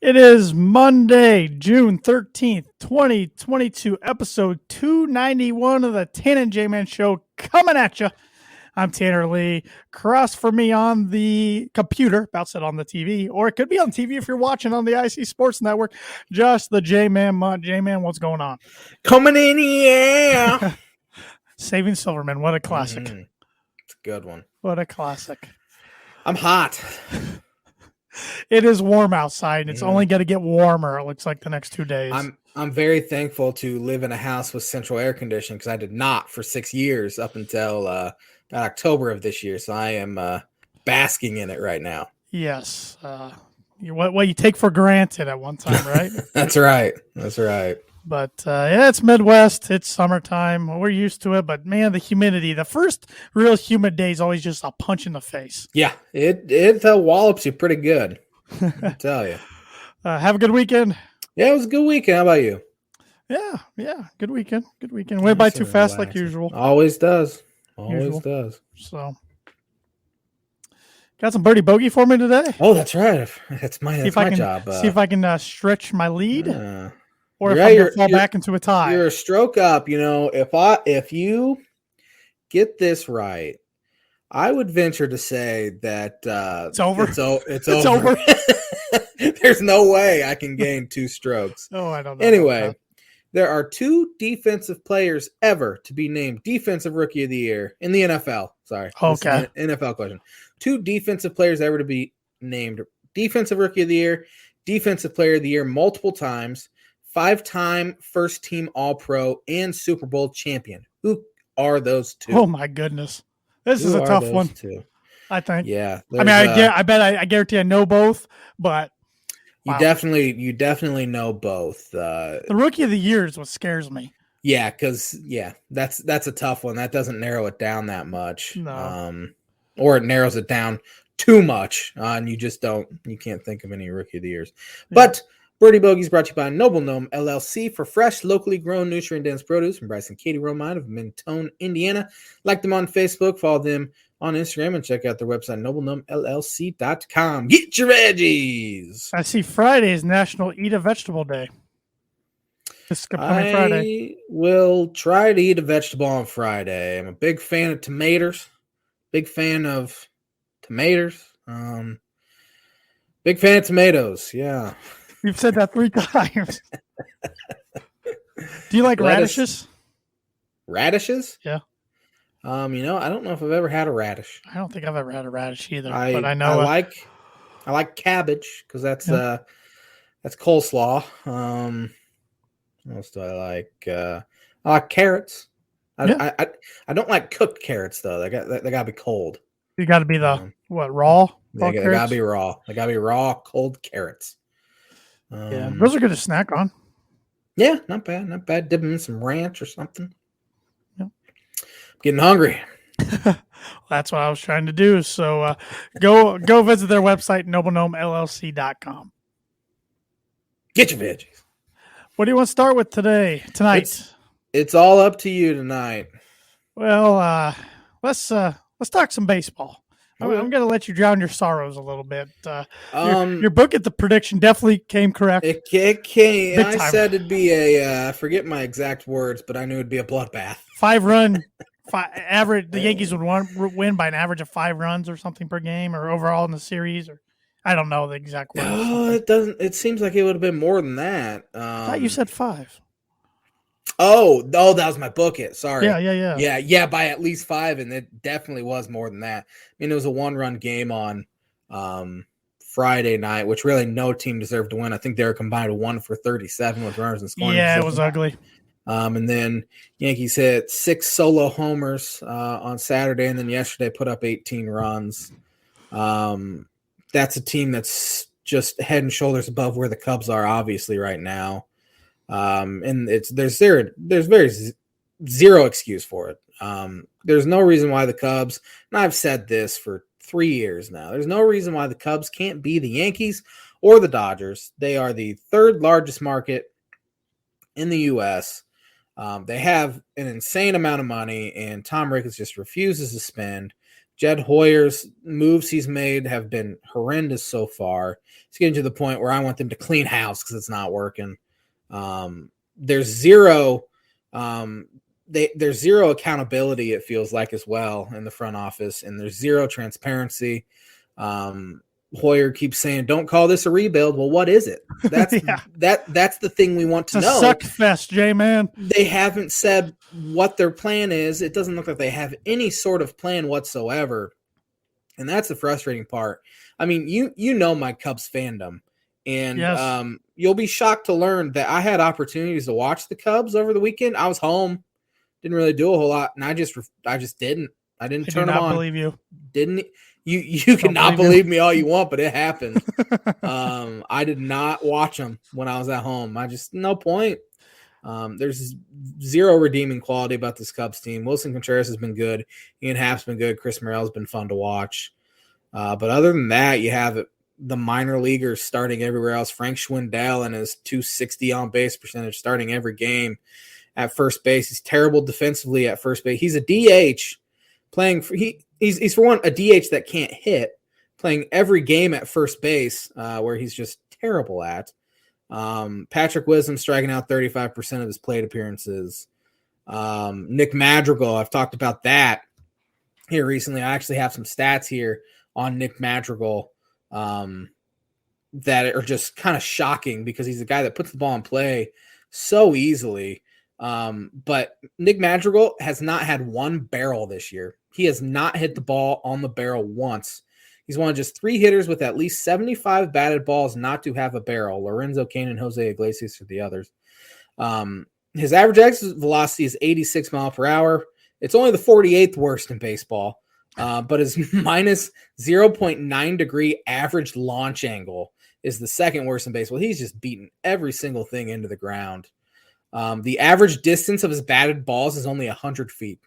It is Monday, June 13th, 2022, episode 291 of the Tanner and J-Man Show coming at you. I'm Tanner Lee. Cross for me on the computer, about said on the TV, or it could be on TV if you're watching on the IC Sports Network. Just the J-Man Mutt. J-Man, what's going on? Coming in here. Saving Silverman. What a classic. Mm-hmm. It's a good one. What a classic. I'm hot. It is warm outside, and it's only going to get warmer, it looks like, the next 2 days. I'm very thankful to live in a house with central air conditioning because I did not for 6 years up until about October of this year. So I am basking in it right now. Yes. What you take for granted at one time, right? That's right. That's right. But yeah, it's Midwest. It's summertime. We're used to it. But man, the humidity, the first real humid day is always just a punch in the face. Yeah, it wallops you pretty good. I tell you. Have a good weekend. Yeah, it was a good weekend. How about you? Yeah. Good weekend. Went by too fast like usual. Always does. Does. So, got some birdie bogey for me today. Oh, that's right. That's my job. See if I can stretch my lead. Or if I'm going to fall back into a tie. You're a stroke up. You know, if you get this right, I would venture to say that it's over. It's over. There's no way I can gain 2 strokes. Oh, I don't know. Anyway, there are 2 defensive players ever to be named Defensive Rookie of the Year in the NFL. Sorry. Okay. NFL question. 2 defensive players ever to be named Defensive Rookie of the Year, Defensive Player of the Year multiple times, 5-time first-team All-Pro, and Super Bowl champion. Who are those 2? Oh, my goodness. This is a tough one, 2? I think. Yeah. I mean, I guarantee I know both, but wow. You definitely know both. The Rookie of the Year is what scares me. Yeah, because, that's a tough one. That doesn't narrow it down that much. No. Or it narrows it down too much, and you can't think of any Rookie of the Years. Yeah. But Birdie Bogey is brought to you by Noble Gnome LLC for fresh, locally grown, nutrient-dense produce from Bryce and Katie Romine of Mentone, Indiana. Like them on Facebook, follow them on Instagram, and check out their website, noblegnomellc.com. Get your veggies! I see Friday is National Eat a Vegetable Day. This coming Friday. I will try to eat a vegetable on Friday. I'm a big fan of tomatoes. Big fan of tomatoes. Big fan of tomatoes, yeah. You've said that 3 times. Do you like radishes? Radishes? Yeah. I don't know if I've ever had a radish. I don't think I've ever had a radish either. But I know I like cabbage because that's coleslaw. What else do I like? I like carrots. I don't like cooked carrots though. They got to be cold. You got to be raw? They got to be raw. They got to be raw, cold carrots. Those are good to snack on. Yeah, not bad. Dip them in some ranch or something. Yeah. I'm getting hungry. That's what I was trying to do. So go visit their website, noblegnomellc.com. Get your veggies. What do you want to start with tonight? It's all up to you tonight. Well, let's talk some baseball. I'm going to let you drown your sorrows a little bit. Your book at the prediction definitely came correct. It came. I said it'd be I forget my exact words, but I knew it'd be a bloodbath. 5-run average. The Yankees would win by an average of 5 runs or something per game, or overall in the series, or I don't know the exact words. Oh, it doesn't. It seems like it would have been more than that. I thought you said 5. Oh, that was my book. Sorry. Yeah. By at least 5, and it definitely was more than that. I mean, it was a 1-run game on Friday night, which really no team deserved to win. I think they were combined 1 for 37 with runners and scoring. Yeah, it was ugly. And then Yankees hit 6 solo homers on Saturday, and then yesterday put up 18 runs. That's a team that's just head and shoulders above where the Cubs are, obviously, right now. And there's very zero excuse for it. There's no reason why the Cubs, and I've said this for 3 years now, there's no reason why the Cubs can't be the Yankees or the Dodgers. They are the 3rd largest market in the U.S. They have an insane amount of money, and Tom Ricketts just refuses to spend Jed Hoyer's moves he's made have been horrendous so far. It's getting to the point where I want them to clean house because it's not working. There's zero accountability, it feels like, as well in the front office, and there's zero transparency. Hoyer keeps saying, "Don't call this a rebuild." Well, what is it? That's that's the thing we want to know. Suck fest, J-Man. They haven't said what their plan is. It doesn't look like they have any sort of plan whatsoever, and that's the frustrating part. I mean, you know my Cubs fandom, and yes. You'll be shocked to learn that I had opportunities to watch the Cubs over the weekend. I was home, didn't really do a whole lot, and I just didn't. I didn't turn them on. Believe you. Didn't you can not believe me all you want, but it happened. I did not watch them when I was at home. No point. There's zero redeeming quality about this Cubs team. Wilson Contreras has been good. Ian Happ's been good. Chris Morel's been fun to watch. But other than that, you have the minor leaguers starting everywhere else. Frank Schwindel and his .260 on base percentage starting every game at first base. He's terrible defensively at first base. He's a DH playing for he's for one a DH that can't hit, playing every game at first base, where he's just terrible at. Patrick Wisdom striking out 35% of his plate appearances. Nick Madrigal, I've talked about that here recently. I actually have some stats here on Nick Madrigal that are just kind of shocking because he's a guy that puts the ball in play so easily. But Nick Madrigal has not had one barrel this year. He has not hit the ball on the barrel once. He's one of just 3 hitters with at least 75 batted balls not to have a barrel. Lorenzo Cain and Jose Iglesias are the others. His average exit velocity is 86 miles per hour. It's only the 48th worst in baseball, but his minus 0.9 degree average launch angle is the second worst in baseball. He's just beaten every single thing into the ground. The average distance of his batted balls is only 100 feet.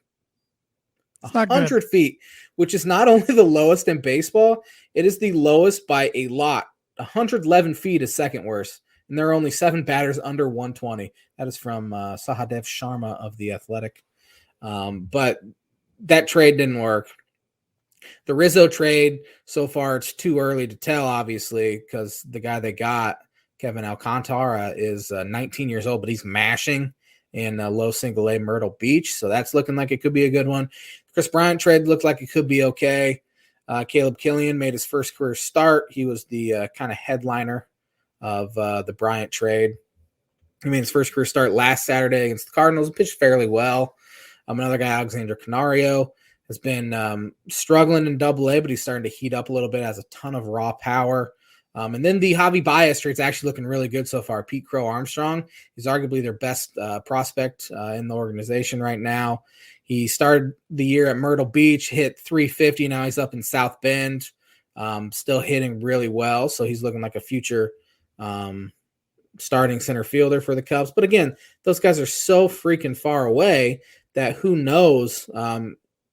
100 feet, which is not only the lowest in baseball, it is the lowest by a lot. 111 feet is second worst, and there are only 7 batters under 120. That is from Sahadev Sharma of The Athletic. But that trade didn't work. The Rizzo trade, so far, it's too early to tell, obviously, because the guy they got, Kevin Alcantara, is 19 years old, but he's mashing in low single A Myrtle Beach. So that's looking like it could be a good one. Chris Bryant trade looked like it could be okay. Caleb Killian made his first career start. He was the kind of headliner of the Bryant trade. He made his first career start last Saturday against the Cardinals and pitched fairly well. Another guy, Alexander Canario, has been struggling in Double-A, but he's starting to heat up a little bit, has a ton of raw power. And then the Javi Baez trade's actually looking really good so far. Pete Crow Armstrong is arguably their best prospect in the organization right now. He started the year at Myrtle Beach, hit .350. Now he's up in South Bend, still hitting really well. So he's looking like a future starting center fielder for the Cubs. But again, those guys are so freaking far away that who knows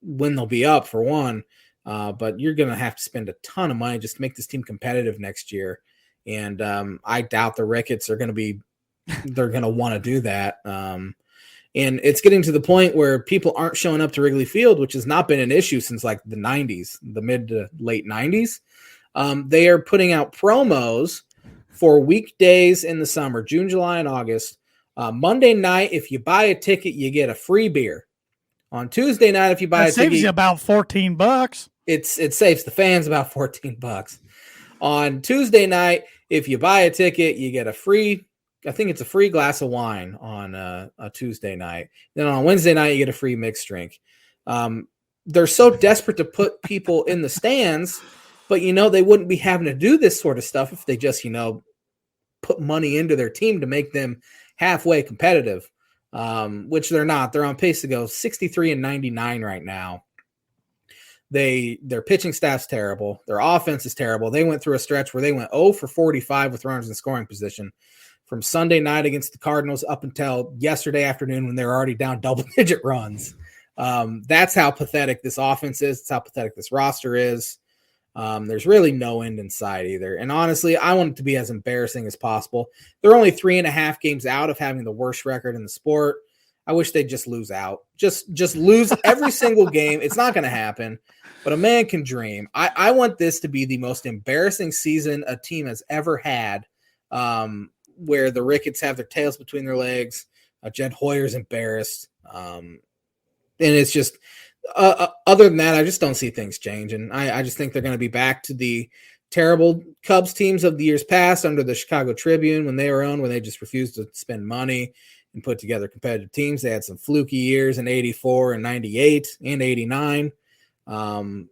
when they'll be up, for one. But you're going to have to spend a ton of money just to make this team competitive next year. And I doubt the Ricketts are going to be – they're going to want to do that. And it's getting to the point where people aren't showing up to Wrigley Field, which has not been an issue since like the 90s, the mid to late 90s. They are putting out promos for weekdays in the summer, June, July, and August. Monday night, if you buy a ticket, you get a free beer. On Tuesday night, if you buy a ticket, saves you about $14. It saves the fans about $14. On Tuesday night, if you buy a ticket, you get a free glass of wine on a Tuesday night. Then on Wednesday night, you get a free mixed drink. They're so desperate to put people in the stands, but they wouldn't be having to do this sort of stuff if they just put money into their team to make them halfway competitive. Which they're not. They're on pace to go 63-99 right now. Their pitching staff's terrible. Their offense is terrible. They went through a stretch where they went 0 for 45 with runners in scoring position from Sunday night against the Cardinals up until yesterday afternoon when they were already down double-digit runs. That's how pathetic this offense is. That's how pathetic this roster is. There's really no end in sight either. And honestly, I want it to be as embarrassing as possible. They're only 3.5 games out of having the worst record in the sport. I wish they'd just lose out. Just lose every single game. It's not going to happen, but a man can dream. I want this to be the most embarrassing season a team has ever had, where the Ricketts have their tails between their legs. Jed Hoyer's embarrassed. And it's just other than that, I just don't see things changing. I just think they're going to be back to the terrible Cubs teams of the years past under the Chicago Tribune when they were owned, when they just refused to spend money and put together competitive teams. They had some fluky years in 84 and 98 and 89, and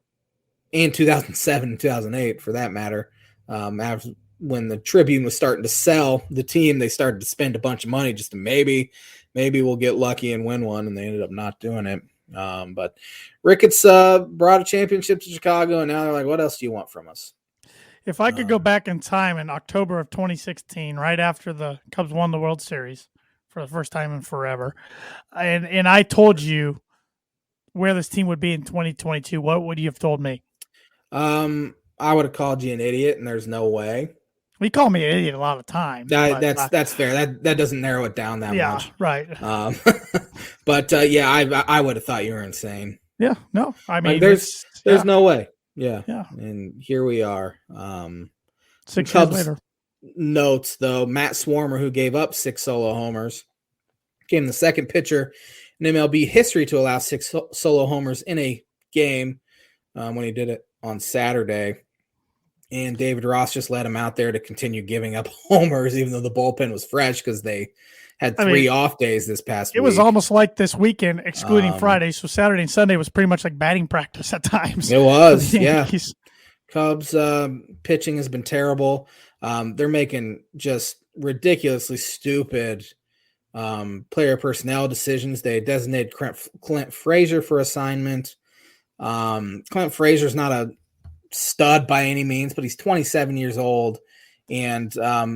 2007 and 2008 for that matter. After, when the Tribune was starting to sell the team, they started to spend a bunch of money just to maybe we'll get lucky and win one, and they ended up not doing it. But Ricketts brought a championship to Chicago, and now they're like, what else do you want from us? If I could go back in time in October of 2016, right after the Cubs won the World Series for the first time in forever, and I told you where this team would be in 2022, what would you have told me? I would have called you an idiot, and there's no way. We call me an idiot a lot of times. That's fair. That doesn't narrow it down that much. Yeah, right. But I would have thought you were insane. Yeah, no, I mean, like there's no way. Yeah. And here we are. 6 Cubs years later. Notes, though, Matt Swarmer, who gave up 6 solo homers, became the second pitcher in MLB history to allow 6 solo homers in a game when he did it on Saturday. And David Ross just let him out there to continue giving up homers, even though the bullpen was fresh because they had 3 off days this past week. It was almost like this weekend, excluding Friday. So Saturday and Sunday was pretty much like batting practice at times. It was, yeah. Cubs pitching has been terrible. They're making just ridiculously stupid player personnel decisions. They designated Clint Frazier for assignment. Clint Frazier's not a stud by any means, but he's 27 years old. And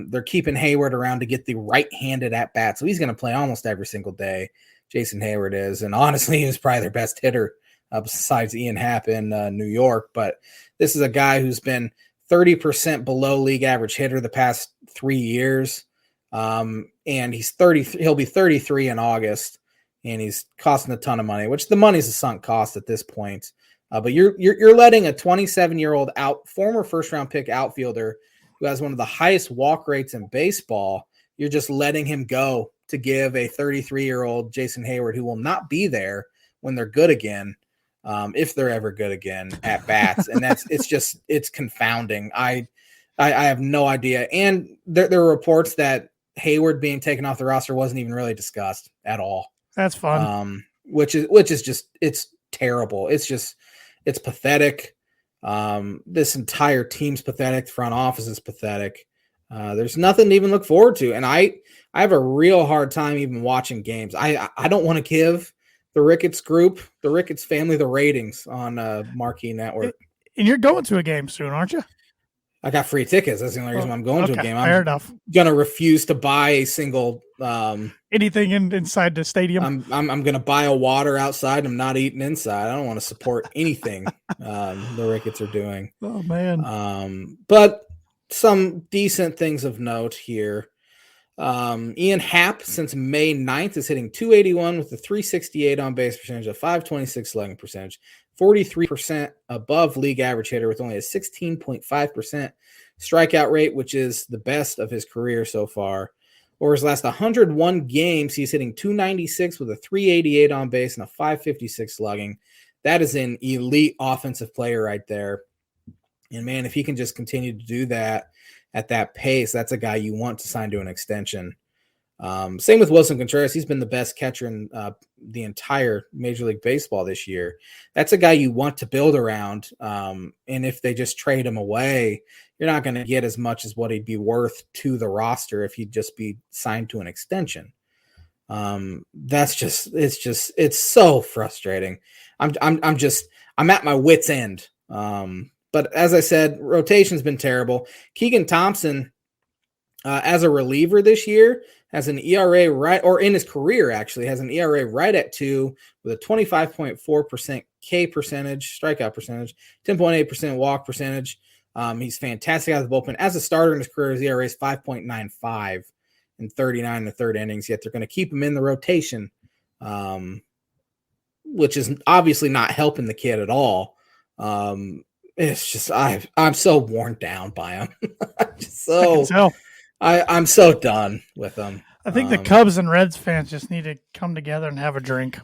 they're keeping Hayward around to get the right-handed at-bat. So he's going to play almost every single day. Jason Hayward is. And honestly, he was probably their best hitter besides Ian Happ in New York. But this is a guy who's been 30% below league average hitter the past 3 years. And he's 30. He'll be 33 in August. And he's costing a ton of money, which the money's a sunk cost at this point. But you're letting a 27-year-old former first-round pick outfielder who has one of the highest walk rates in baseball, you're just letting him go to give a 33-year-old Jason Hayward, who will not be there when they're good again, if they're ever good again, at bats. And it's confounding. I have no idea. And there are reports that Hayward being taken off the roster wasn't even really discussed at all. That's fun. Which is just, it's terrible. It's pathetic. This entire team's pathetic. The front office is pathetic. There's nothing to even look forward to. And I have a real hard time even watching games. I don't want to give the Ricketts group, the Ricketts family, the ratings on Marquee Network. And you're going to a game soon, aren't you? I got free tickets. That's the only reason why I'm going to a game. Fair enough. Going to refuse to buy a single anything inside the stadium. I'm going to buy a water outside. I'm not eating inside. I don't want to support anything the Ricketts are doing. Oh man. But some decent things of note here. Ian Happ since May 9th is hitting .281 with a .368 on base percentage, a .526 slugging percentage, 43% above league average hitter with only a 16.5% strikeout rate, which is the best of his career so far. Over his last 101 games, he's hitting .296 with a .388 on base and a .556 slugging. That is an elite offensive player right there. And man, if he can just continue to do that at that pace, that's a guy you want to sign to an extension. Same with Wilson Contreras. He's been the best catcher in the entire Major League Baseball this year. That's a guy you want to build around. And if they just trade him away, you're not going to get as much as what he'd be worth to the roster if he'd just be signed to an extension. It's so frustrating. I'm at my wit's end. But as I said, rotation's been terrible. Keegan Thompson, as a reliever this year, has an ERA in his career actually, has an ERA right at 2 with a 25.4% K percentage, strikeout percentage, 10.8% walk percentage. He's fantastic out of the bullpen. As a starter in his career, his ERA is 5.95 in 39 and a third innings, yet they're going to keep him in the rotation which is obviously not helping the kid at all. It's just I'm so worn down by him. I'm so done with him. I think the Cubs and Reds fans just need to come together and have a drink.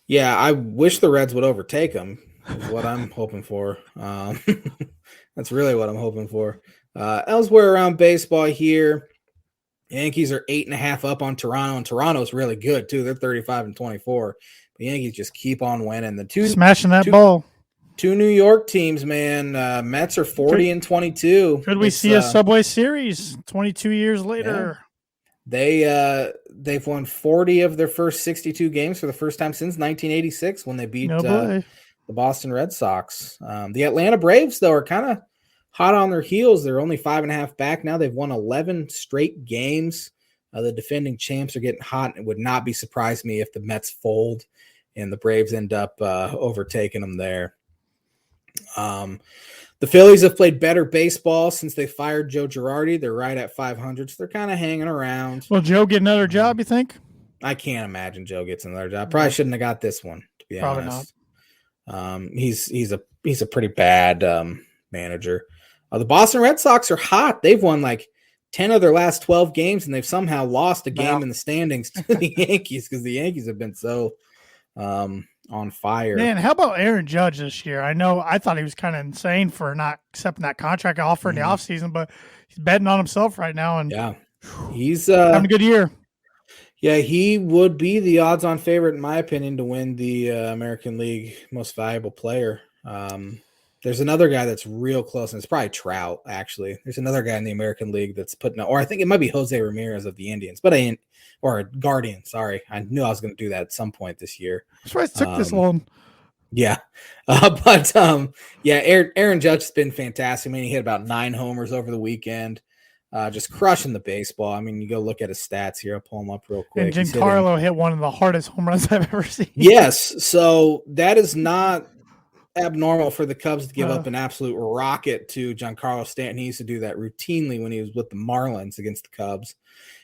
Yeah, I wish the Reds would overtake them. Is what I'm hoping for. That's really what I'm hoping for. Elsewhere around baseball here, Yankees are 8.5 up on Toronto, and Toronto's really good too. They're 35-24. The Yankees just keep on winning. The two smashing that ball. Two New York teams, man. Mets are 40-22. Could we see a Subway Series 22 years later? Yeah. They've won 40 of their first 62 games for the first time since 1986 when they beat the Boston Red Sox. The Atlanta Braves, though, are kind of hot on their heels. They're only 5.5 back now. They've won 11 straight games. The defending champs are getting hot. It would not be surprised me if the Mets fold and the Braves end up overtaking them there. The Phillies have played better baseball since they fired Joe Girardi. They're right at 500, so they're kind of hanging around. Will Joe get another job, you think? I can't imagine Joe gets another job. Probably shouldn't have got this one, to be honest. Not. He's a pretty bad manager. The Boston Red Sox are hot. They've won like 10 of their last 12 games, and they've somehow lost a game in the standings to the Yankees because the Yankees have been so on fire. Man, how about Aaron Judge this year? I thought he was kind of insane for not accepting that contract offer in the offseason, but he's betting on himself right now. And he's having a good year. Yeah, he would be the odds-on favorite, in my opinion, to win the American League Most Valuable Player. There's another guy that's real close, and it's probably Trout, actually. There's another guy in the American League that's putting – or I think it might be Jose Ramirez of the Indians, or Guardian, sorry. I knew I was going to do that at some point this year. That's why it took this long. Yeah. Aaron Judge has been fantastic. I mean, he hit about 9 homers over the weekend. Just crushing the baseball. I mean, you go look at his stats here. I'll pull them up real quick. And Giancarlo hit one of the hardest home runs I've ever seen. Yes. So that is not abnormal for the Cubs to give up an absolute rocket to Giancarlo Stanton. He used to do that routinely when he was with the Marlins against the Cubs.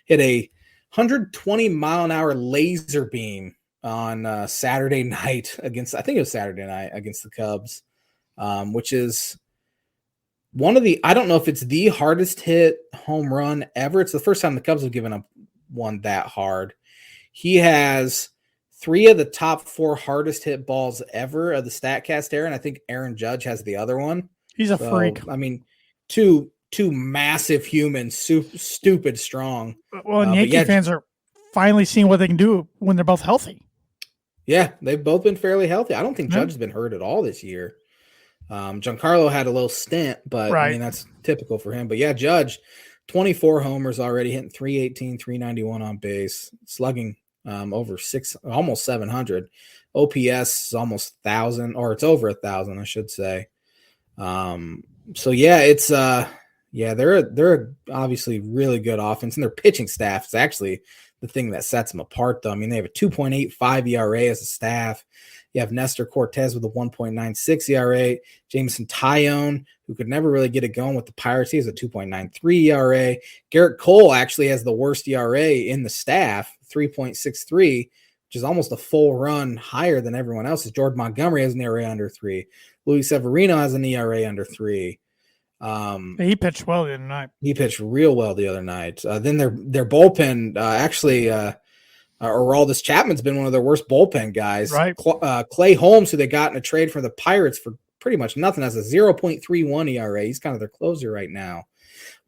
Hit a 120-mile-an-hour laser beam on Saturday night against the Cubs, which is one of the, I don't know if it's the hardest hit home run ever. It's the first time the Cubs have given up one that hard. He has 3 of the top 4 hardest hit balls ever of the StatCast era, and I think Aaron Judge has the other one. He's a freak. I mean, two massive humans, stupid strong. Well, and Yankee fans are finally seeing what they can do when they're both healthy. Yeah, they've both been fairly healthy. I don't think Judge has been hurt at all this year. Giancarlo had a little stint, but I mean, that's typical for him. But yeah, Judge, 24 homers already, hitting 318, 391 on base, slugging over almost 700. OPS is almost 1,000, or it's over 1,000, I should say. So yeah, it's they're obviously really good offense, and their pitching staff is actually the thing that sets them apart, though. I mean, they have a 2.85 ERA as a staff. You have Nestor Cortez with a 1.96 ERA. Jameson Taillon, who could never really get it going with the Pirates, he has a 2.93 ERA. Garrett Cole actually has the worst ERA in the staff, 3.63, which is almost a full run higher than everyone else's. Jordan Montgomery has an ERA under 3. Luis Severino has an ERA under 3. He pitched well the other night. He pitched real well the other night. Then their bullpen Aroldis Chapman's been one of their worst bullpen guys. Right. Clay Holmes, who they got in a trade for the Pirates for pretty much nothing, has a 0.31 ERA. He's kind of their closer right now.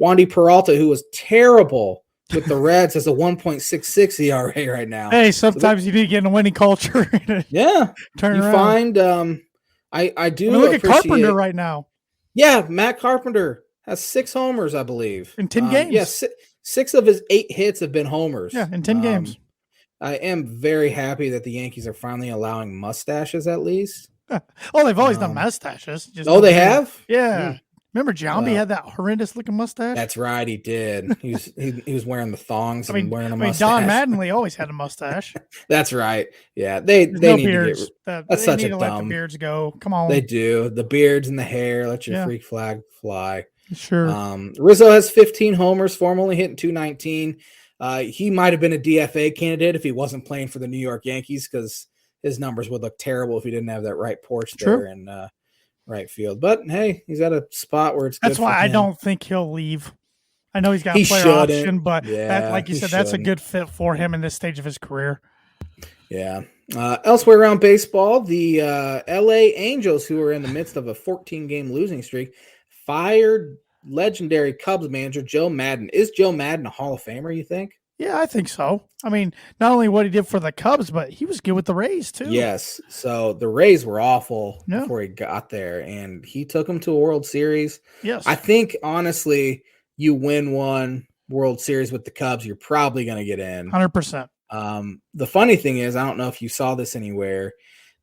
Wandy Peralta, who was terrible with the Reds, has a 1.66 ERA right now. Hey, sometimes you need to get in a winning culture. Yeah. Turn you around. Find I do look at Carpenter right now. Yeah, Matt Carpenter has 6 homers, I believe. In 10 games. Yes, 6 of his 8 hits have been homers. Yeah, in 10 games. I am very happy that the Yankees are finally allowing mustaches at least. Oh, they've always done mustaches. They have? Yeah. Remember Giambi had that horrendous looking mustache? That's right, he did. He was wearing the thongs and wearing a mustache. Don Mattingly always had a mustache. That's right. Yeah, they need beards. That's such a dumb. Let the beards go. Come on. They do. The beards and the hair. Let your freak flag fly. Sure. Rizzo has 15 homers for him, only hitting 219. He might have been a DFA candidate if he wasn't playing for the New York Yankees, because his numbers would look terrible if he didn't have that right porch there in right field. But hey, he's at a spot where it's That's good why for I him. don't think he'll leave. I know he's got He a player shouldn't. option, but Yeah, like you he said, that's a shouldn't. good fit for him in this stage of his career. Yeah. Elsewhere around baseball, the LA Angels, who are in the midst of a 14-game losing streak, fired legendary Cubs manager Joe Maddon. Is Joe Maddon a Hall of Famer, you think? Yeah, I think so. I mean, not only what he did for the Cubs, but he was good with the Rays too. Yes. So the Rays were awful Yeah. before he got there, and he took them to a World Series. Yes. I think, honestly, you win one World Series with the Cubs, you're probably going to get in. 100%. The funny thing is, I don't know if you saw this anywhere,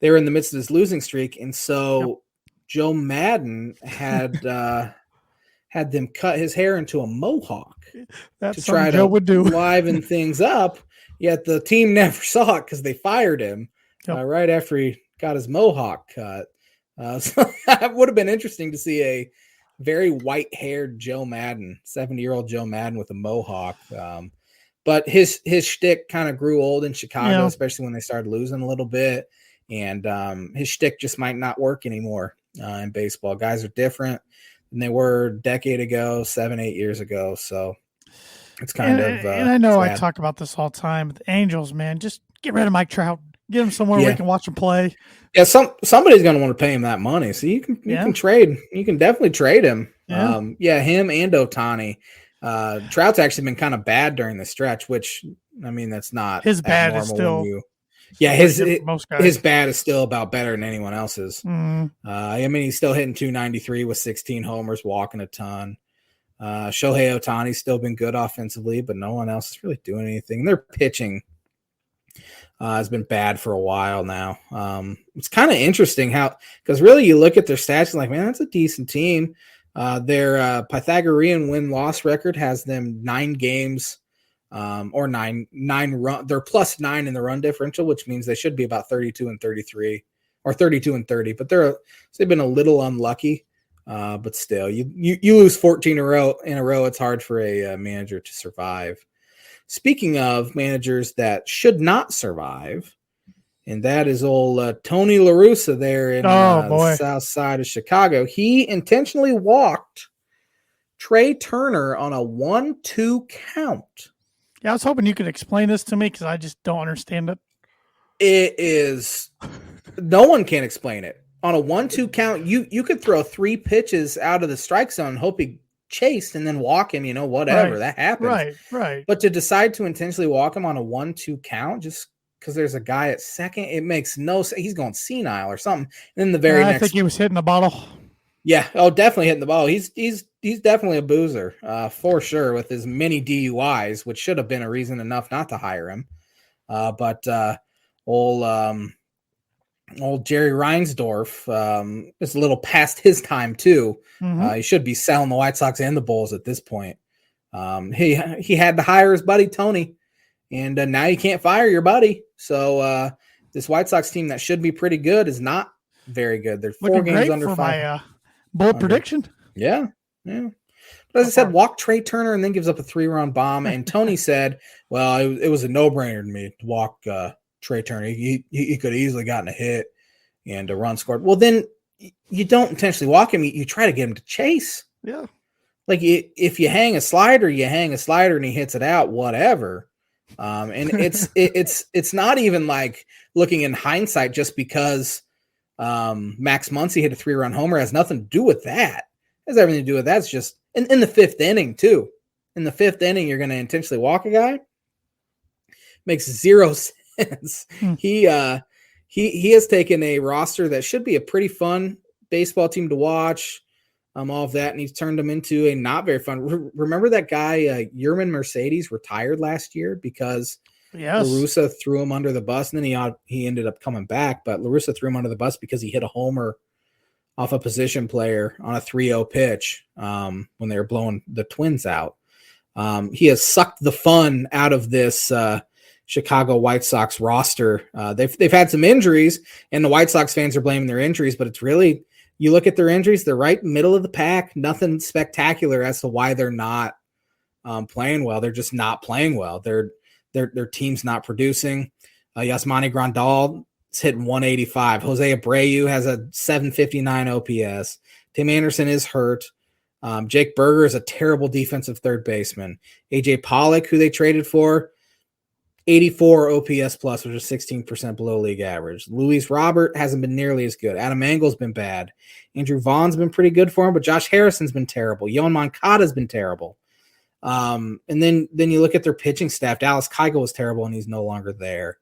they were in the midst of this losing streak, and so Joe Maddon had had them cut his hair into a mohawk That's to try Joe to would do. liven things up. Yet the team never saw it because they fired him right after he got his mohawk cut. So that would have been interesting to see a very white-haired Joe Maddon, 70-year-old Joe Maddon with a mohawk. But his shtick kind of grew old in Chicago, especially when they started losing a little bit. And his shtick just might not work anymore in baseball. Guys are different than they were a decade ago, 7-8 years ago. So it's kind of and I know sad. I talk about this all the time, but the Angels, man, just get rid of Mike Trout. Get him somewhere where we can watch him play. Yeah, somebody's going to want to pay him that money. So you can trade. You can definitely trade him. Yeah, him and Ohtani. Trout's actually been kind of bad during the stretch, which, I mean, that's not his bad is still. His bat is still about better than anyone else's. Mm. I mean, he's still hitting 293 with 16 homers, walking a ton. Shohei Ohtani's still been good offensively, but no one else is really doing anything. Their pitching has been bad for a while now. It's kind of interesting because really you look at their stats and like, man, that's a decent team. Their Pythagorean win-loss record has them 9 games or nine run. They're +9 in the run differential, which means they should be about 32-33 or 32-30. But they've been a little unlucky. But still, you lose 14 in a row. It's hard for a manager to survive. Speaking of managers that should not survive, and that is old Tony La Russa there in the south side of Chicago. He intentionally walked Trey Turner on a 1-2 count. Yeah, I was hoping you could explain this to me because I just don't understand it. It is no one can explain it. On a 1-2 count, you could throw 3 pitches out of the strike zone and hope he chased and then walk him, whatever. That happens. Right. But to decide to intentionally walk him on a 1-2 count just because there's a guy at second, it makes no sense. He's going senile or something. And then the very next, I think he was hitting the bottle. Yeah, definitely hitting the ball. He's definitely a boozer for sure with his many DUIs, which should have been a reason enough not to hire him. But old Jerry Reinsdorf is a little past his time too. Mm-hmm. He should be selling the White Sox and the Bulls at this point. He had to hire his buddy Tony, and now you can't fire your buddy. So this White Sox team that should be pretty good is not very good. They're 4 games under 500. My bold prediction. Yeah. But as I said, walk Trey Turner and then gives up a 3-run bomb. And Tony said, "Well, it was a no-brainer to me to walk Trey Turner. He could have easily gotten a hit and a run scored." Well, then you don't intentionally walk him. You try to get him to chase. Yeah. Like if you hang a slider, and he hits it out, whatever. And it's not even like looking in hindsight just because Max Muncy hit a 3-run homer. It has nothing to do with that. It has everything to do with that. It's just in the 5th inning too. In the 5th inning, you're going to intentionally walk a guy. Makes zero sense. He has taken a roster that should be a pretty fun baseball team to watch, all of that, and he's turned them into a not very fun. Remember that guy Yerman Mercedes retired last year because La Russa threw him under the bus, and then he ended up coming back. But La Russa threw him under the bus because he hit a homer off a position player on a 3-0 pitch when they were blowing the Twins out. He has sucked the fun out of this Chicago White Sox roster. They've had some injuries, and the White Sox fans are blaming their injuries, but it's really, you look at their injuries, they're right middle of the pack. Nothing spectacular as to why they're not playing well. They're just not playing well. Their team's not producing. Yasmani Grandal is hitting 185. Jose Abreu has a 759 OPS. Tim Anderson is hurt. Jake Berger is a terrible defensive third baseman. AJ Pollock, who they traded for, 84 OPS plus, which is 16% below league average. Luis Robert hasn't been nearly as good. Adam Engel's been bad. Andrew Vaughn's been pretty good for him, but Josh Harrison's been terrible. Yohan Moncada's been terrible. And then you look at their pitching staff. Dallas Keuchel was terrible, and he's no longer there.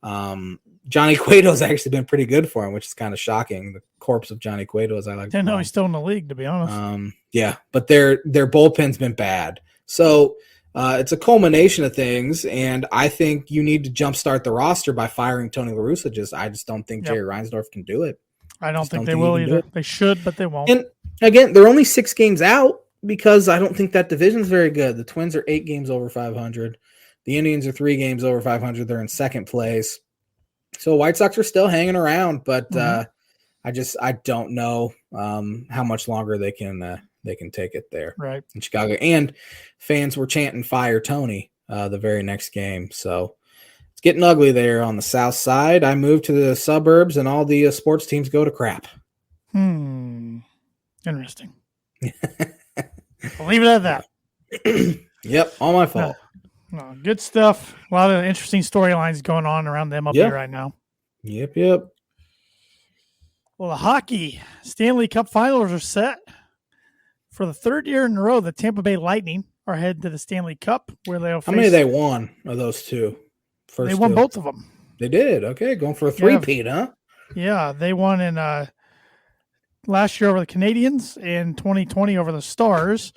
Johnny Cueto's actually been pretty good for him, which is kind of shocking. The corpse of Johnny Cueto, as I like to Didn't call know him. he's still in the league, to be honest. Yeah, but their bullpen's been bad. So it's a culmination of things, and I think you need to jumpstart the roster by firing Tony La Russa. I just don't think Jerry Reinsdorf can do it. I don't think they will either. They should, but they won't. And again, they're only 6 games out because I don't think that division's very good. The Twins are 8 games over 500. The Indians are 3 games over 500. They're in second place. So White Sox are still hanging around, but I don't know how much longer they can take it there, right, in Chicago. And fans were chanting "Fire Tony" the very next game. So it's getting ugly there on the south side. I moved to the suburbs, and all the sports teams go to crap. Interesting. I'll leave it at that. Yep, all my fault. No, good stuff. A lot of interesting storylines going on around the MLB right now. Yep. Well, the hockey Stanley Cup Finals are set. For the 3rd year in a row, the Tampa Bay Lightning are headed to the Stanley Cup, where they'll face... How many they won of those two? They won both of them. They did? Okay, going for a three-peat, huh? Yeah, they won in last year over the Canadiens, in 2020 over the Stars.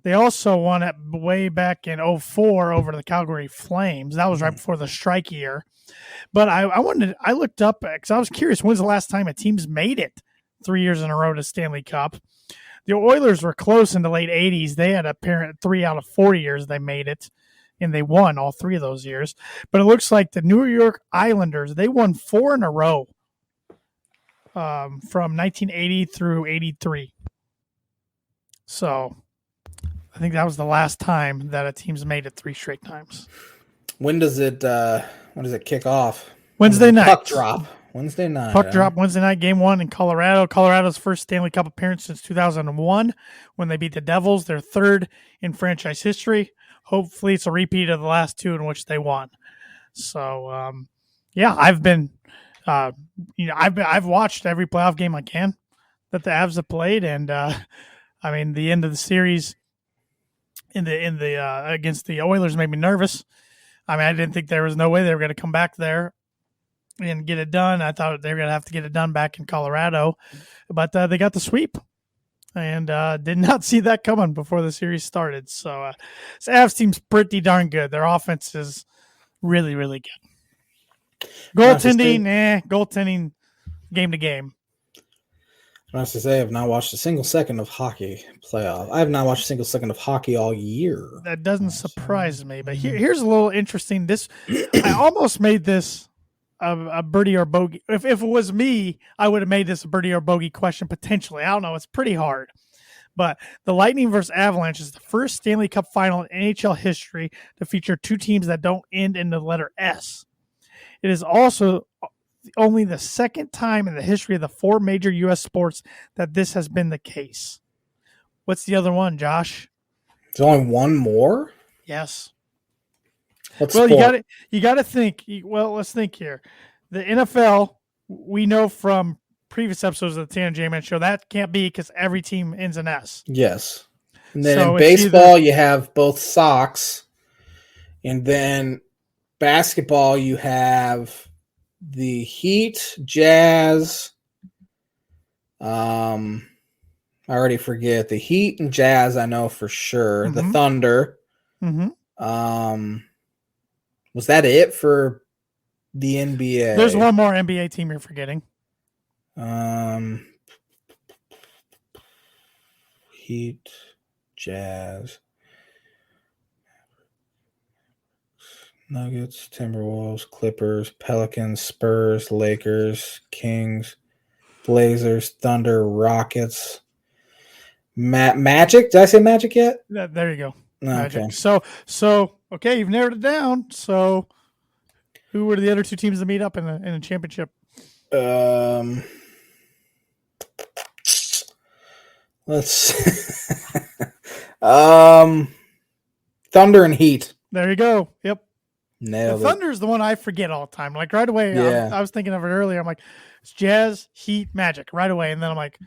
They also won way back in 2004 over the Calgary Flames. That was right before the strike year. But I looked up because I was curious, when's the last time a team's made it 3 years in a row to Stanley Cup? The Oilers were close in the late 80s. They had 3 out of 4 years they made it, and they won all 3 of those years. But it looks like the New York Islanders, they won 4 in a row from 1980 through 83. So I think that was the last time that a team's made it 3 straight times. When does it kick off? Wednesday night. Puck drop. Wednesday night. Puck drop Wednesday night, game 1 in Colorado. Colorado's first Stanley Cup appearance since 2001 when they beat the Devils, their 3rd in franchise history. Hopefully it's a repeat of the last 2 in which they won. So, I've been, I've watched every playoff game I can that the Avs have played. And, the end of the series in the against the Oilers made me nervous. I didn't think there was no way they were going to come back there and get it done. I thought they were going to have to get it done back in Colorado, but they got the sweep and did not see that coming before the series started. So this Avs team's pretty darn good. Their offense is really, really good. Goaltending game to game. I have to say, I've not watched a single second of hockey playoff. I have not watched a single second of hockey all year. That doesn't surprise me. But here's a little interesting. I almost made this a birdie or bogey. If it was me, I would have made this a birdie or bogey question potentially. I don't know. It's pretty hard. But the Lightning versus Avalanche is the first Stanley Cup final in NHL history to feature 2 teams that don't end in the letter S. It is also only the 2nd time in the history of the 4 major U.S. sports that this has been the case. What's the other one, Josh? There's only one more? Yes. What well, sport? you got to think. Well, let's think here. The NFL, we know from previous episodes of the Tan and J-Man show, that can't be because every team ends in S. Yes. And then So in baseball, you have both Sox. And then basketball, you have the Heat, Jazz. I already forget. The Heat and Jazz, I know for sure. Mm-hmm. The Thunder. Mm-hmm. Was that it for the NBA? There's one more NBA team you're forgetting. Heat, Jazz, Nuggets, Timberwolves, Clippers, Pelicans, Spurs, Lakers, Kings, Blazers, Thunder, Rockets, Magic. Did I say Magic yet? There you go. Magic. Okay. So okay, you've narrowed it down. So who were the other two teams to meet up in a championship? Let's Thunder and Heat. There you go. Yep. Nailed The Thunder is the one I forget all the time. Like right away, Yeah. I was thinking of it earlier. I'm like, it's Jazz, Heat, Magic right away. And then I'm like,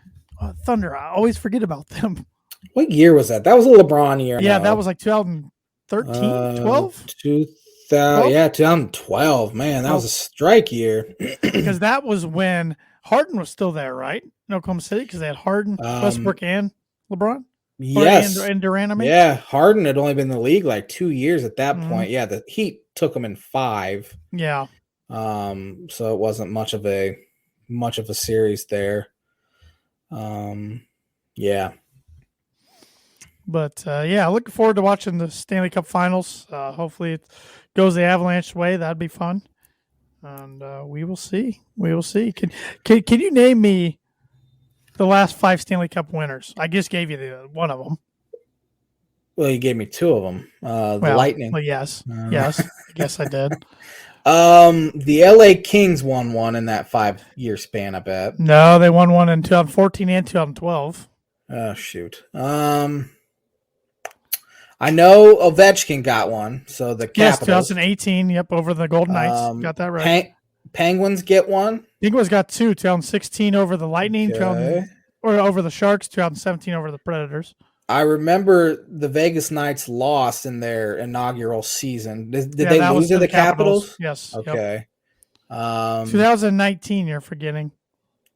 oh, Thunder. I always forget about them. What year was that? That was a LeBron year. Yeah, now. that was like 2013, 12? 2000, yeah, 2012. Man, that was a strike year. Because that was when Harden was still there, right? In Oklahoma City, because they had Harden, Westbrook, and LeBron. Yes. And Durant, I mean. Yeah, Harden had only been in the league like 2 years at that point. Yeah, the Heat took him in 5. Yeah. So it wasn't much of a series there. Yeah. But yeah, looking forward to watching the Stanley Cup Finals. Hopefully it goes the Avalanche way. That'd be fun. And we will see. We will see. Can you name me the last 5 Stanley Cup winners? I just gave you one of them. Well, you gave me 2 of them. The Lightning. Well, yes. Yes. I guess I did. The LA Kings won one in that 5-year span, I bet. No, they won one in 2014 and 2012. Oh, shoot. I know Ovechkin got one. So the Capitals. Yes, 2018. Yep, over the Golden Knights. Got that right. Penguins get one. Penguins got 2. 2016 over the Lightning, Okay. or over the Sharks. 2017 over the Predators. I remember the Vegas Knights lost in their inaugural season. Did they lose to the Capitals? Yes. Okay. Yep. 2019, you're forgetting.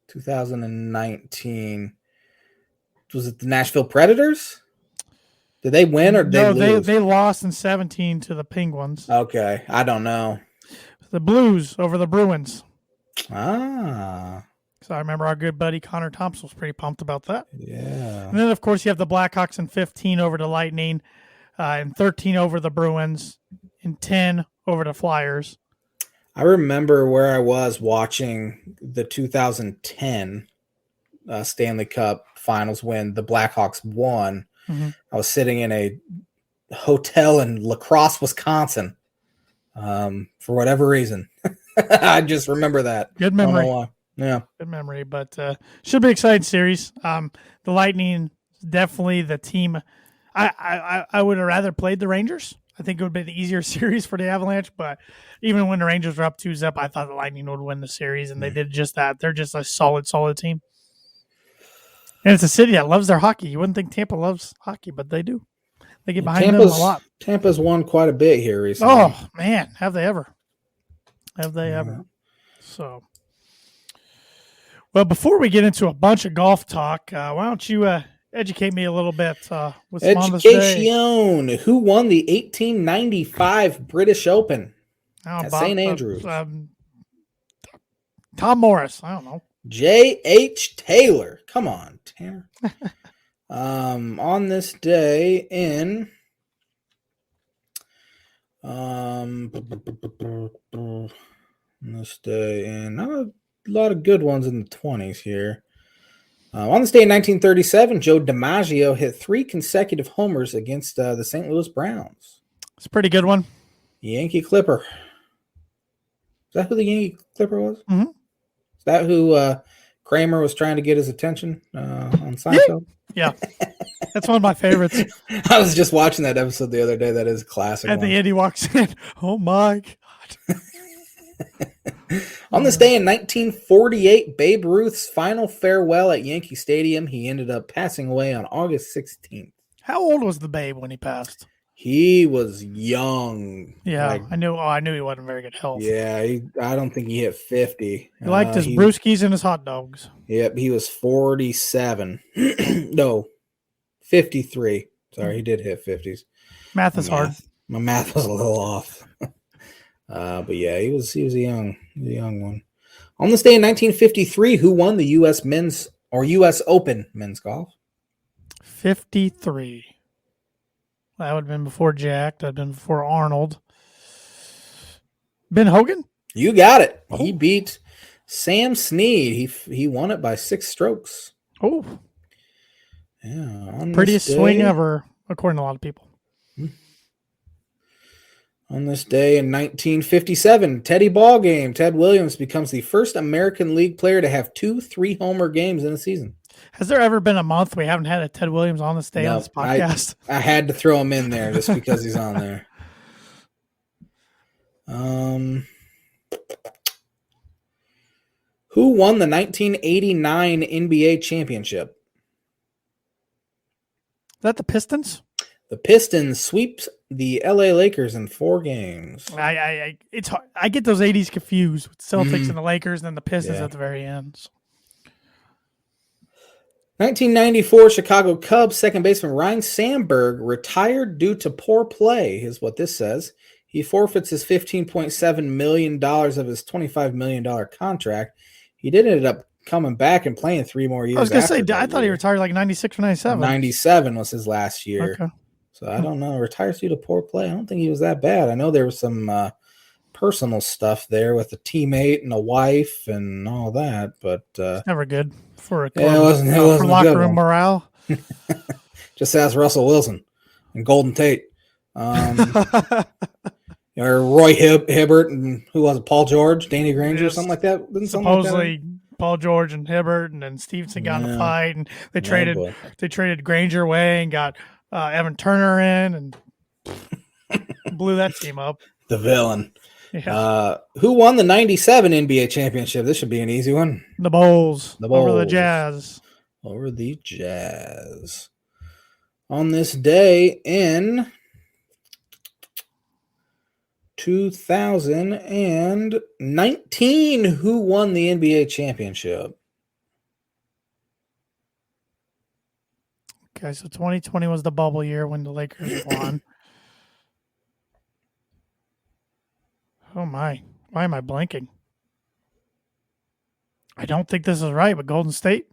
2019. Was it the Nashville Predators? Did they win or did they lose? They lost in 17 to the Penguins. Okay. I don't know. The Blues over the Bruins. Ah. So I remember our good buddy Connor Thompson was pretty pumped about that. Yeah. And then, of course, you have the Blackhawks in 15 over the Lightning, and 13 over the Bruins, and 10 over the Flyers. I remember where I was watching the 2010 Stanley Cup Finals when the Blackhawks won. Mm-hmm. I was sitting in a hotel in La Crosse, Wisconsin, for whatever reason. I just remember that. Good memory. I don't know why. Yeah, good memory. But should be an exciting series. The Lightning definitely the team. I would have rather played the Rangers. I think it would be the easier series for the Avalanche. But even when the Rangers were up 2-0, I thought the Lightning would win the series, and they did just that. They're just a solid team. And it's a city that loves their hockey. You wouldn't think Tampa loves hockey, but they do. They get behind them a lot. Tampa's won quite a bit here recently. Oh, man. Have they ever? Have they ever? So, well, before we get into a bunch of golf talk, why don't you educate me a little bit with some on this day? Education. Who won the 1895 British Open at St. Andrews? Tom Morris. I don't know. J.H. Taylor. Come on, Tanner. On this day in not a lot of good ones in the 20s here. On this day in 1937, Joe DiMaggio hit 3 consecutive homers against the St. Louis Browns. It's a pretty good one. Yankee Clipper. Is that who the Yankee Clipper was? Mm-hmm. Is that who Kramer was trying to get his attention on Seinfeld? Yeah. That's one of my favorites. I was just watching that episode the other day. That is a classic. At the end, he walks in. Oh, my God. On this day in 1948, Babe Ruth's final farewell at Yankee Stadium. He ended up passing away on August 16th. How old was the Babe when he passed? He was young. Yeah, I knew he wasn't very good health. Yeah, I don't think he hit 50. He liked his brewskis and his hot dogs. Yep, he was 47. No, 53. Sorry, he did hit 50s. Math is hard. My math was a little off. But yeah, he was a young one. On this day in 1953, who won the U.S. Open men's golf? 53. That would have been before Jack. That would have been before Arnold. Ben Hogan? You got it. Oh. He beat Sam Snead. He won it by 6 strokes. Oh. Yeah. Prettiest swing ever, according to a lot of people. On this day in 1957, Teddy Ball Game, Ted Williams becomes the first American League player to have 2 3-homer games in a season. Has there ever been a month we haven't had a Ted Williams on this day on this podcast? I had to throw him in there just because he's on there. Who won the 1989 NBA championship? Is that the Pistons? The Pistons sweeps the LA Lakers in 4 games. It's hard. I get those 80s confused with Celtics and the Lakers and then the Pistons at the very end. So. 1994 Chicago Cubs second baseman Ryne Sandberg retired due to poor play, is what this says. He forfeits his $15.7 million of his $25 million contract. He did end up coming back and playing 3 more years. I was going to say, I thought he retired like 96 or 97. 97 was his last year. Okay. So I don't know. Retires due to poor play. I don't think he was that bad. I know there was some personal stuff there with a teammate and a wife and all that, but never good for a club, it wasn't for locker room morale. Just ask Russell Wilson and Golden Tate, or Roy Hibbert and who was it? Paul George, Danny Granger, something like that. Supposedly Paul George and Hibbert, and then Stevenson got in a fight, and they traded Granger away and got Evan Turner in and blew that team up. The villain. Yeah. Who won the 97 NBA championship? This should be an easy one. The Bulls. Over the Jazz. Over the Jazz. On this day in 2019, who won the NBA championship? Okay, so 2020 was the bubble year when the Lakers won. Oh my. Why am I blanking? I don't think this is right, but Golden State?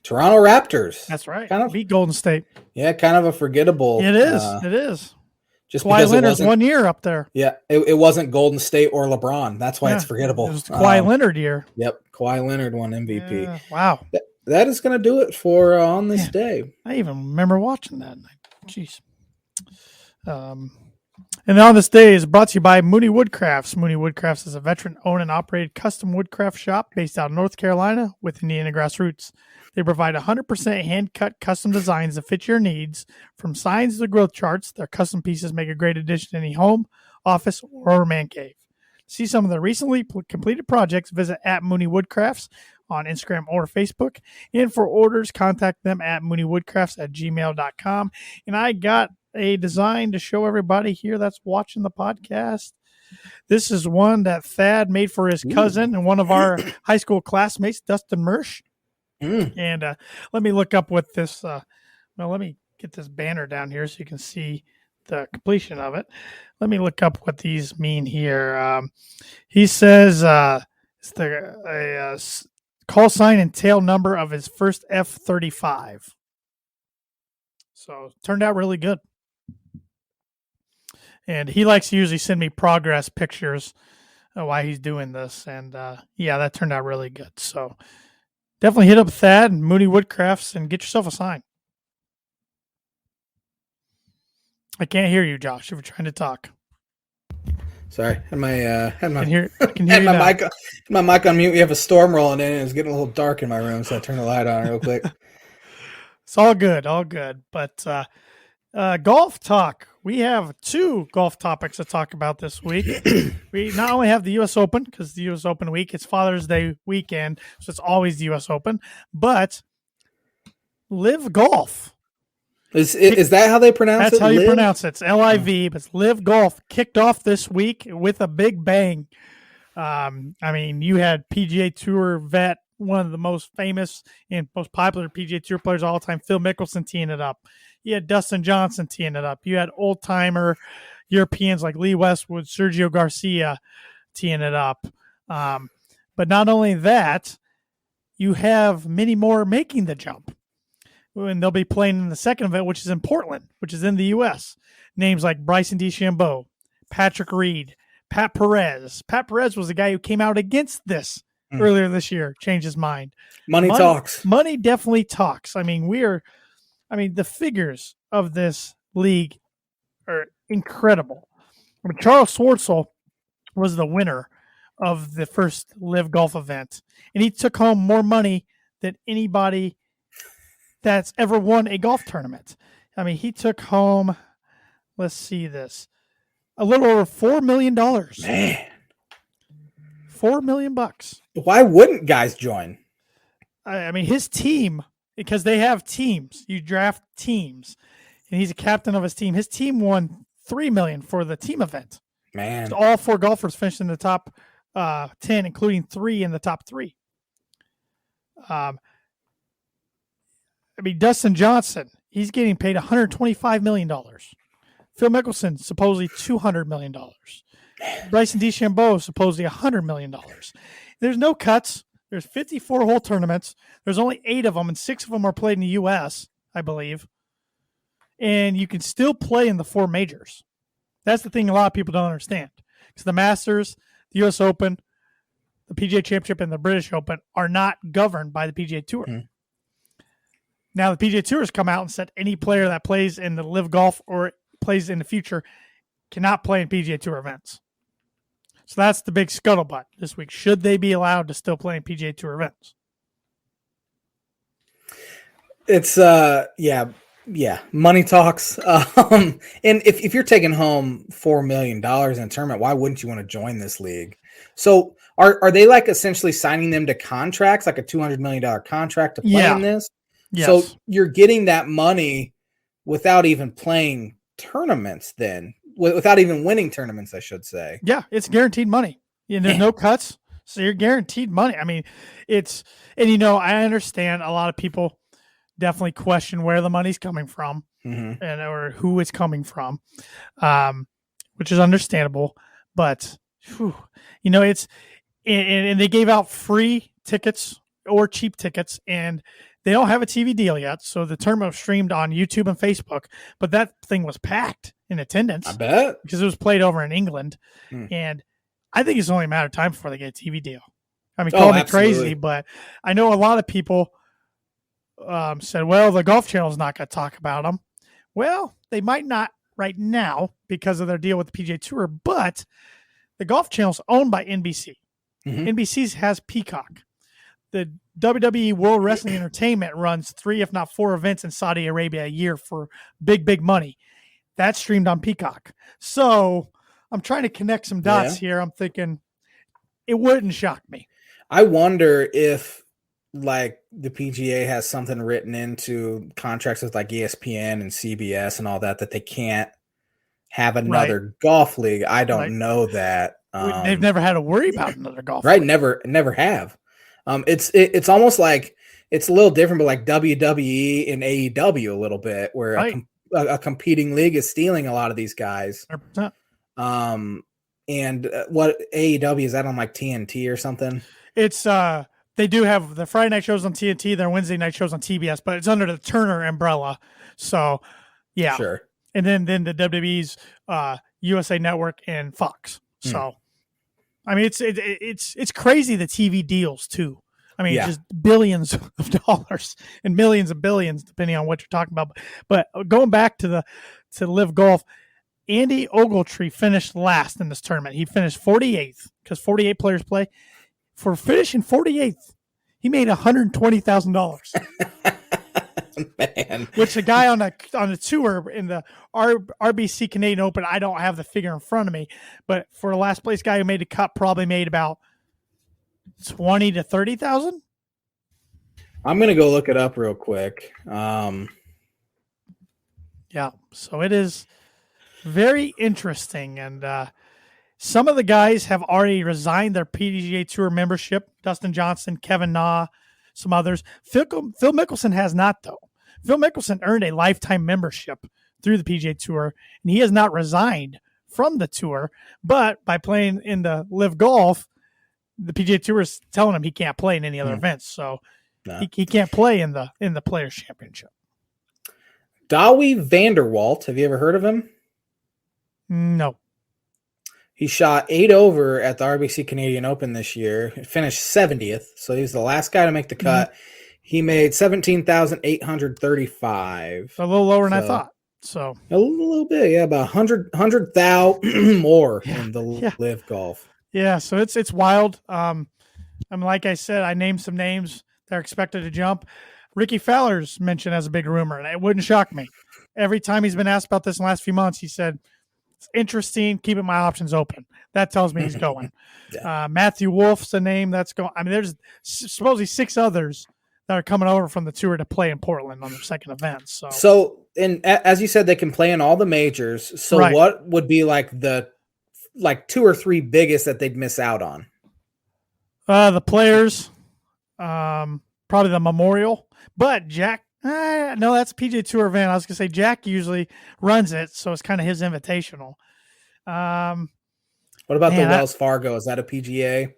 Toronto Raptors. That's right. Beat Golden State. Yeah, kind of a forgettable. It is. It is. Just Kawhi Leonard's 1 year up there. Yeah, it wasn't Golden State or LeBron. That's why it's forgettable. It was the Kawhi Leonard year. Yep, Kawhi Leonard won MVP. Yeah, wow. That is going to do it for on this day. I even remember watching that. Jeez. And on this day is brought to you by Mooney Woodcrafts. Mooney Woodcrafts is a veteran-owned and operated custom woodcraft shop based out of North Carolina with Indiana grassroots. They provide 100% hand-cut custom designs that fit your needs. From signs to growth charts, their custom pieces make a great addition to any home, office, or man cave. To see some of the recently completed projects, visit @MooneyWoodcrafts on Instagram or Facebook. And for orders, contact them at mooneywoodcrafts@gmail.com. And I got a design to show everybody here that's watching the podcast. This is one that Thad made for his cousin and one of our high school classmates, Dustin Mersch. And let me look up what this, let me get this banner down here so you can see the completion of it. Let me look up what these mean here. He says it's the call sign and tail number of his first F-35. So it turned out really good. And he likes to usually send me progress pictures of why he's doing this. And that turned out really good. So definitely hit up Thad and Mooney Woodcrafts and get yourself a sign. I can't hear you, Josh, if you're trying to talk. Sorry, had my mic on mute. We have a storm rolling in, and it's getting a little dark in my room, so I turned the light on real quick. It's all good, But golf talk. We have 2 golf topics to talk about this week. We not only have the U.S. Open, because the U.S. Open week, it's Father's Day weekend, so it's always the U.S. Open, but LIV Golf. Is that how they pronounce it? That's how you pronounce it. It's LIV, but it's LIV Golf kicked off this week with a big bang. You had PGA Tour vet, one of the most famous and most popular PGA Tour players of all time, Phil Mickelson, teeing it up. You had Dustin Johnson teeing it up. You had old-timer Europeans like Lee Westwood, Sergio Garcia teeing it up. But not only that, you have many more making the jump. And they'll be playing in the second event, which is in Portland, which is in the U.S. Names like Bryson DeChambeau, Patrick Reed, Pat Perez. Pat Perez was the guy who came out against this earlier this year, changed his mind. Money talks. Money definitely talks. The figures of this league are incredible. I mean, Charles Schwartzel was the winner of the first LIV Golf event, and he took home more money than anybody that's ever won a golf tournament. I mean, he took home, let's see this, a little over $4 million. Man, $4 million. Why wouldn't guys join? I mean, his team, because they have teams. You draft teams, and he's a captain of his team. His team won $3 million for the team event. Man, So all 4 golfers finished in the top 10, including 3 in the top 3. I mean, Dustin Johnson, he's getting paid $125 million. Phil Mickelson, supposedly $200 million. Bryson DeChambeau, supposedly $100 million. There's no cuts. There's 54 hole tournaments. There's only 8 of them, and 6 of them are played in the U.S., I believe. And you can still play in the 4 majors. That's the thing a lot of people don't understand. Because the Masters, the U.S. Open, the PGA Championship, and the British Open are not governed by the PGA Tour. Mm-hmm. Now, the PGA Tour has come out and said any player that plays in the LIV Golf or plays in the future cannot play in PGA Tour events. So that's the big scuttlebutt this week. Should they be allowed to still play in PGA Tour events? It's, money talks. And if you're taking home $4 million in a tournament, why wouldn't you want to join this league? So are they like essentially signing them to contracts, like a $200 million contract to play in this? Yes. So you're getting that money without even playing tournaments then, without even winning tournaments, I should say. Yeah, it's guaranteed money. There's no cuts, so you're guaranteed money. I mean, I understand a lot of people definitely question where the money's coming from or who it's coming from, which is understandable. But, it's and they gave out free tickets or cheap tickets, and they don't have a TV deal yet. So the tournament was streamed on YouTube and Facebook, but that thing was packed in attendance. I bet. Because it was played over in England. And I think it's only a matter of time before they get a TV deal. I mean, call me crazy, but I know a lot of people said, well, the Golf Channel's not going to talk about them. Well, they might not right now because of their deal with the PGA Tour, but the Golf Channel's owned by NBC. NBC has Peacock. The WWE World Wrestling Entertainment runs 3, if not 4 events in Saudi Arabia a year for big, big money. That's streamed on Peacock. So I'm trying to connect some dots here. I'm thinking it wouldn't shock me. I wonder if like the PGA has something written into contracts with like ESPN and CBS and all that they can't have another golf league. I don't know that. They've never had to worry about another golf league. Never have. It's almost like it's a little different, but like WWE and AEW a little bit, where a competing league is stealing a lot of these guys. 100%. And what AEW is that on like TNT or something? It's they do have the Friday night shows on TNT, their Wednesday night shows on TBS, but it's under the Turner umbrella. So yeah, sure. And then the WWE's USA Network and Fox. So. I mean, it's crazy, the TV deals too. I mean, just billions of dollars and millions of billions, depending on what you're talking about. But going back to LIV Golf, Andy Ogletree finished last in this tournament. He finished 48th because 48 players play. For finishing 48th, he made $120,000. Man, which the guy on the tour in the RBC Canadian Open, I don't have the figure in front of me, but for the last place guy who made the cut, probably made about 20 to 30,000. I'm gonna go look it up real quick. Yeah, so it is very interesting, and some of the guys have already resigned their PGA Tour membership. Dustin Johnson, Kevin Na, some others. Phil Mickelson has not, though. Phil Mickelson earned a lifetime membership through the PGA Tour, and he has not resigned from the tour. But by playing in the LIV Golf, the PGA Tour is telling him he can't play in any other events, so he can't play in the Players Championship. Dawie Vanderwalt, have you ever heard of him? No. He shot 8 over at the RBC Canadian Open this year. He finished 70th, so he was the last guy to make the cut. He made $17,835. A little lower than I thought. So a little bit, yeah, about 100,000 more in the yeah. LIV Golf. Yeah, so it's wild. Like I said, I named some names that are expected to jump. Ricky Fowler's mentioned as a big rumor, and it wouldn't shock me. Every time he's been asked about this in the last few months, he said, it's interesting, keeping my options open. That tells me he's going. Yeah. Matthew Wolf's a name that's going. I mean, there's supposedly 6 others that are coming over from the tour to play in Portland on their second event. So, and as you said, they can play in all the majors. So Right. what would be like the 2 or 3 biggest that they'd miss out on? The Players, probably the Memorial, but Jack. No, that's a PGA Tour event. I was gonna say Jack usually runs it, so it's kind of his invitational. What about the Wells Fargo? Is that a PGA?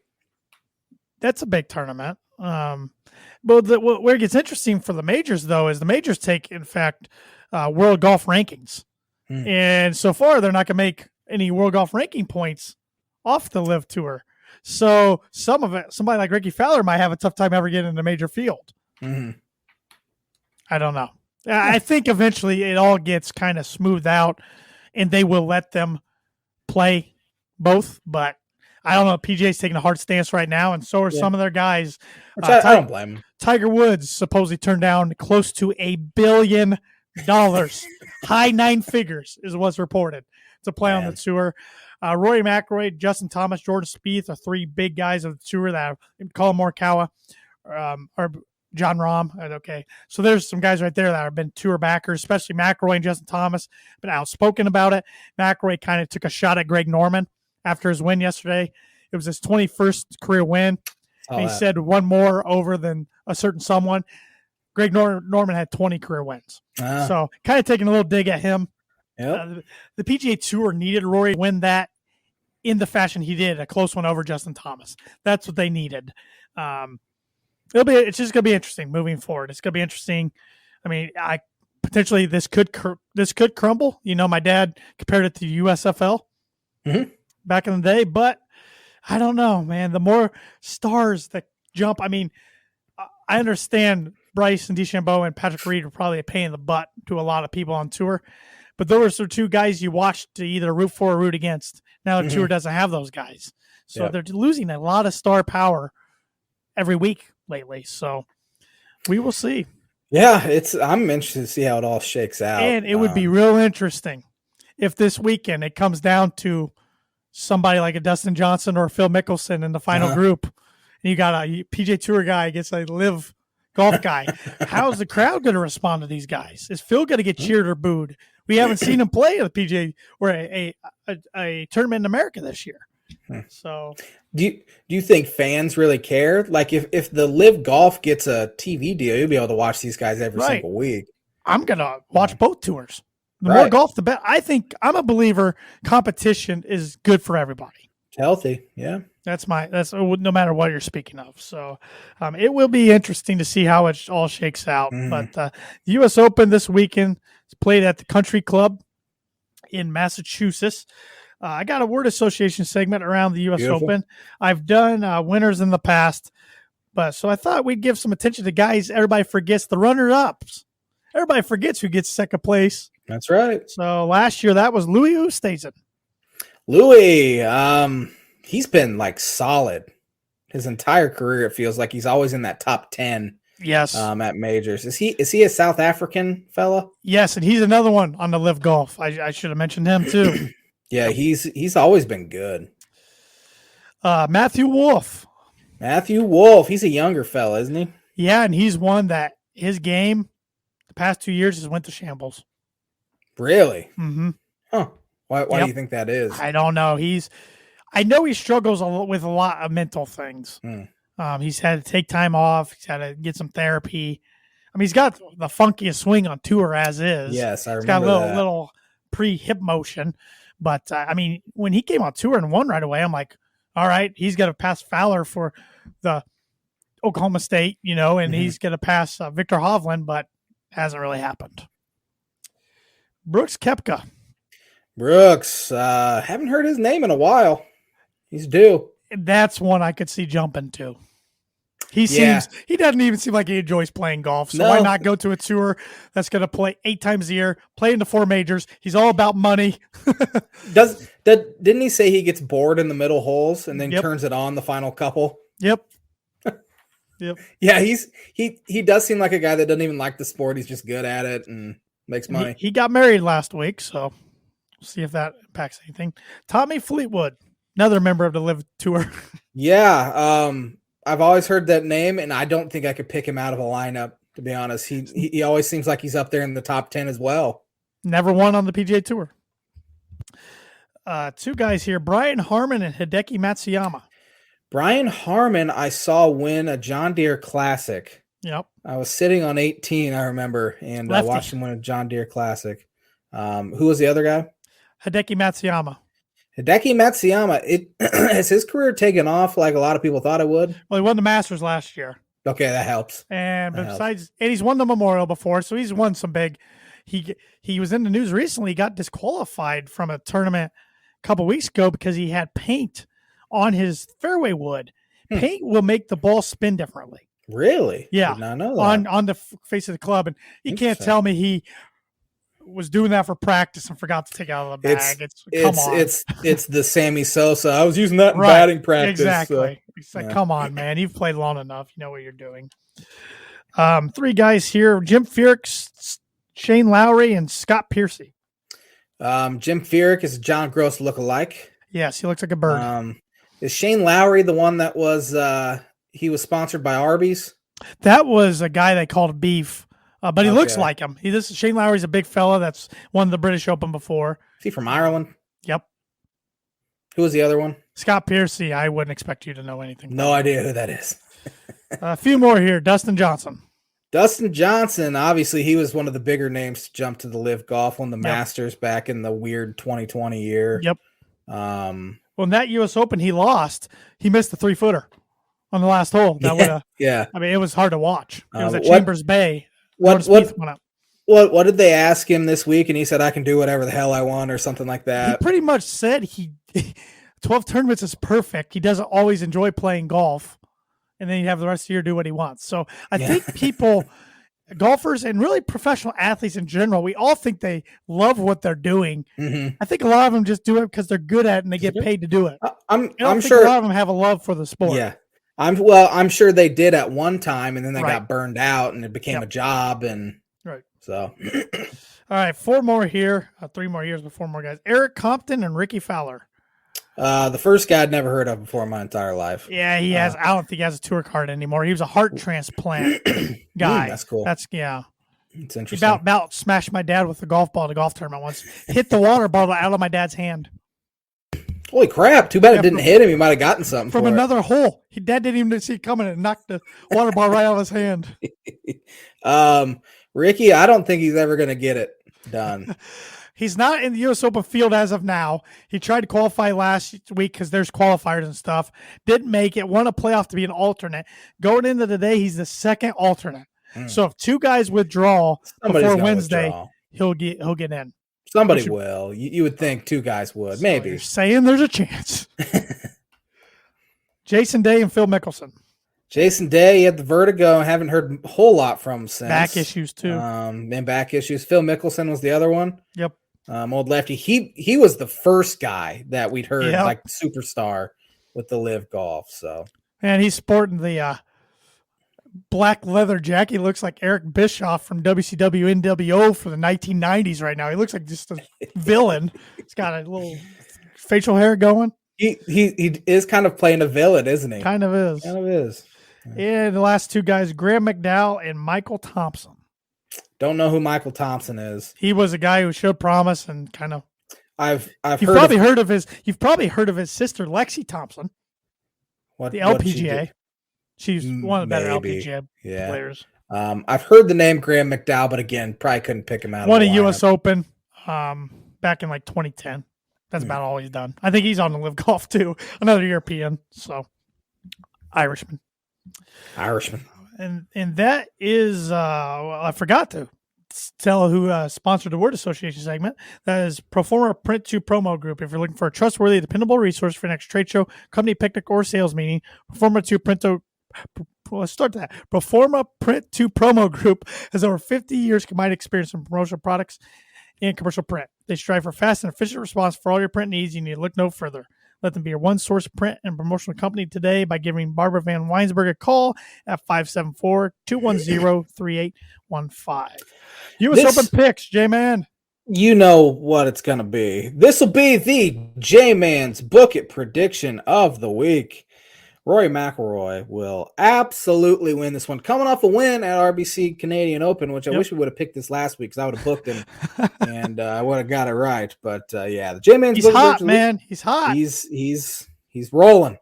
That's a big tournament. But where it gets interesting for the majors, though, is the majors take, in fact, world golf rankings. And so far, they're not going to make any world golf ranking points off the LIV Tour. So some of it, somebody like Ricky Fowler might have a tough time ever getting in a major field. I don't know. I think eventually it all gets kind of smoothed out, and they will let them play both. But I don't know. PGA's taking a hard stance right now, and so are some of their guys. I don't blame them. Tiger Woods supposedly turned down close to $1 billion, high 9 figures is what's reported, to play on the tour. Rory McIlroy, Justin Thomas, Jordan Spieth are 3 big guys of the tour that Colin Morikawa, or John Rahm. Okay, so there's some guys right there that have been tour backers, especially McIlroy and Justin Thomas, been outspoken about it. McIlroy kind of took a shot at Greg Norman after his win yesterday. It was his 21st career win. And he said one more over than a certain someone. Greg Norman had 20 career wins. So kind of taking a little dig at him. Yep. The PGA Tour needed Rory to win that in the fashion he did, a close one over Justin Thomas. That's what they needed. It's just going to be interesting moving forward. It's going to be interesting. I mean, potentially this could crumble. You know, my dad compared it to USFL back in the day, but I don't know, man. The more stars that jump, I mean, I understand Bryce and DeChambeau and Patrick Reed are probably a pain in the butt to a lot of people on tour, but those are 2 guys you watch to either root for or root against. Now the tour doesn't have those guys, so they're losing a lot of star power every week lately. So we will see. Yeah, I'm interested to see how it all shakes out. And it would be real interesting if this weekend it comes down to somebody like a Dustin Johnson or a Phil Mickelson in the final group, and you got a PGA Tour guy against a LIV Golf guy. How's the crowd going to respond to these guys? Is Phil going to get cheered or booed? We haven't seen him play at the PGA or a tournament in America this year. So, do you think fans really care? Like if the LIV Golf gets a TV deal, you'll be able to watch these guys every single week. I'm gonna watch both tours. The more golf, the better. I think I'm a believer. Competition is good for everybody. Healthy, yeah. That's no matter what you're speaking of. So it will be interesting to see how it all shakes out. But the U.S. Open this weekend is played at the Country Club in Massachusetts. I got a word association segment around the U.S. Open. I've done winners in the past, so I thought we'd give some attention to guys. Everybody forgets the runner-ups. Everybody forgets who gets second place. That's right. So last year that was Louis Oosthuizen. Louis, he's been like solid his entire career. It feels like he's always in that top 10. Yes. At majors. Is he a South African fella? Yes, and he's another one on the LIV Golf. I should have mentioned him too. Yeah, he's always been good. Matthew Wolff. He's a younger fella, isn't he? Yeah, and he's one that his game the past 2 years has went to shambles. Really? Mm-hmm. Huh. Why do you think that is? I don't know. I know he struggles with a lot of mental things. He's had to take time off. He's had to get some therapy. I mean, he's got the funkiest swing on tour as is. Yes, I remember. He's got a little pre-hip motion. But, I mean, when he came on tour and won right away, I'm like, all right, he's going to pass Fowler for the Oklahoma State, and he's going to pass Victor Hovland, but hasn't really happened. Brooks Koepka. Haven't heard his name in a while. He's due. That's one I could see jumping to. He doesn't even seem like he enjoys playing golf. So why not go to a tour that's going to play 8 times a year, play in the 4 majors? He's all about money. Didn't he say he gets bored in the middle holes and then turns it on the final couple? Yep. Yeah, he does seem like a guy that doesn't even like the sport. He's just good at it and makes money. He got married last week, so we'll see if that impacts anything. Tommy Fleetwood, another member of the LIV Tour. Yeah, I've always heard that name, and I don't think I could pick him out of a lineup, to be honest. He always seems like he's up there in the top 10 as well. Never won on the PGA Tour. 2 guys here, Brian Harmon and Hideki Matsuyama. Brian Harmon, I saw win a John Deere Classic. Yep. I was sitting on 18, I remember, and I watched him win a John Deere Classic. Who was the other guy? Hideki Matsuyama. Hideki Matsuyama, has his career taken off like a lot of people thought it would? Well, he won the Masters last year. Okay, that helps. And he's won the Memorial before, so he's won some big. He was in the news recently. He got disqualified from a tournament a couple weeks ago because he had paint on his fairway wood. Paint will make the ball spin differently. Really? Yeah. Did not know that. On the face of the club, and you can't tell me he was doing that for practice and forgot to take it out of the bag. It's the Sammy Sosa. I was using that in batting practice. Exactly. So, it's like, come on, man. You've played long enough. You know what you're doing. 3 guys here: Jim Furyk, Shane Lowry, and Scott Piercy. Jim Furyk is a John Gross lookalike. Yes, he looks like a bird. Is Shane Lowry the one that was he was sponsored by Arby's? That was a guy they called Beef. But he looks like him. Shane Lowry's a big fella that's won the British Open before. Is he from Ireland? Yep. Who was the other one? Scott Piercy. I wouldn't expect you to know anything. No idea who that is. A few more here. Dustin Johnson. Dustin Johnson, obviously, he was one of the bigger names to jump to the LIV Golf, won the Masters back in the weird 2020 year. Yep. Well, in that U.S. Open, he lost. He missed the 3-footer on the last hole. That I mean, it was hard to watch. It was at Chambers Bay. What did they ask him this week? And he said, I can do whatever the hell I want or something like that. He pretty much said 12 tournaments is perfect. He doesn't always enjoy playing golf. And then you have the rest of the year do what he wants. So I think people, golfers and really professional athletes in general, we all think they love what they're doing. Mm-hmm. I think a lot of them just do it because they're good at it and they get paid to do it. I'm sure a lot of them have a love for the sport. Yeah. I'm sure they did at one time, and then they got burned out, and it became a job, and so. All right, 4 more here, 3 more years, but 4 more guys. Eric Compton and Ricky Fowler. The first guy I'd never heard of before in my entire life. Yeah, he has. I don't think he has a tour card anymore. He was a heart transplant guy. That's cool. It's interesting. He about smashed my dad with the golf ball at a golf tournament once. Hit the water bottle out of my dad's hand. Holy crap! Too bad it didn't hit him. He might have gotten something from another hole. Dad didn't even see it coming and knocked the water ball right out of his hand. Ricky, I don't think he's ever going to get it done. He's not in the U.S. Open field as of now. He tried to qualify last week because there's qualifiers and stuff. Didn't make it. Won a playoff to be an alternate. Going into the day, he's the second alternate. So if 2 guys withdraw before Wednesday, he'll get in. Somebody will. You would think 2 guys would. Maybe. You're saying there's a chance. Jason Day and Phil Mickelson. Jason Day, he had the vertigo. I haven't heard a whole lot from him since. Back issues, too. And back issues. Phil Mickelson was the other one. Yep. Old lefty. He was the first guy that we'd heard, like superstar with the LIV Golf. So. And he's sporting the black leather jacket. He looks like Eric Bischoff from WCW NWO for the 1990s right now. He looks like just a villain. He's got a little facial hair going. He is kind of playing a villain, isn't he? Kind of is. And the last 2 guys, Graham McDowell and Michael Thompson. Don't know who Michael Thompson is. He was a guy who showed promise and kind of. You've probably heard of his sister Lexi Thompson. The LPGA. She's one of the better LPGA players. I've heard the name Graham McDowell, but again, probably couldn't pick him out. Won a U.S. Open back in like 2010. That's about all he's done. I think he's on the LIV Golf too. Another European, so Irishman. And that is I forgot to tell who sponsored the Word Association segment. That is Proforma Print 2 Promo Group. If you're looking for a trustworthy, dependable resource for your next trade show, company picnic, or sales meeting, Proforma 2 let's start that. Proforma Print 2 Promo Group has over 50 years combined experience in promotional products and commercial print. They strive for fast and efficient response for all your print needs. You need to look no further. Let them be your one source print and promotional company today by giving Barbara Van Weinsberg a call at 574-210-3815. U.S. Open picks, J-Man. You know what it's going to be. This will be the J-Man's Book It prediction of the week. Rory McIlroy will absolutely win this one. Coming off a win at RBC Canadian Open, which I wish we would have picked this last week because I would have booked him and I would have got it right. But the J-Man's He's hot, man. He's hot. He's rolling.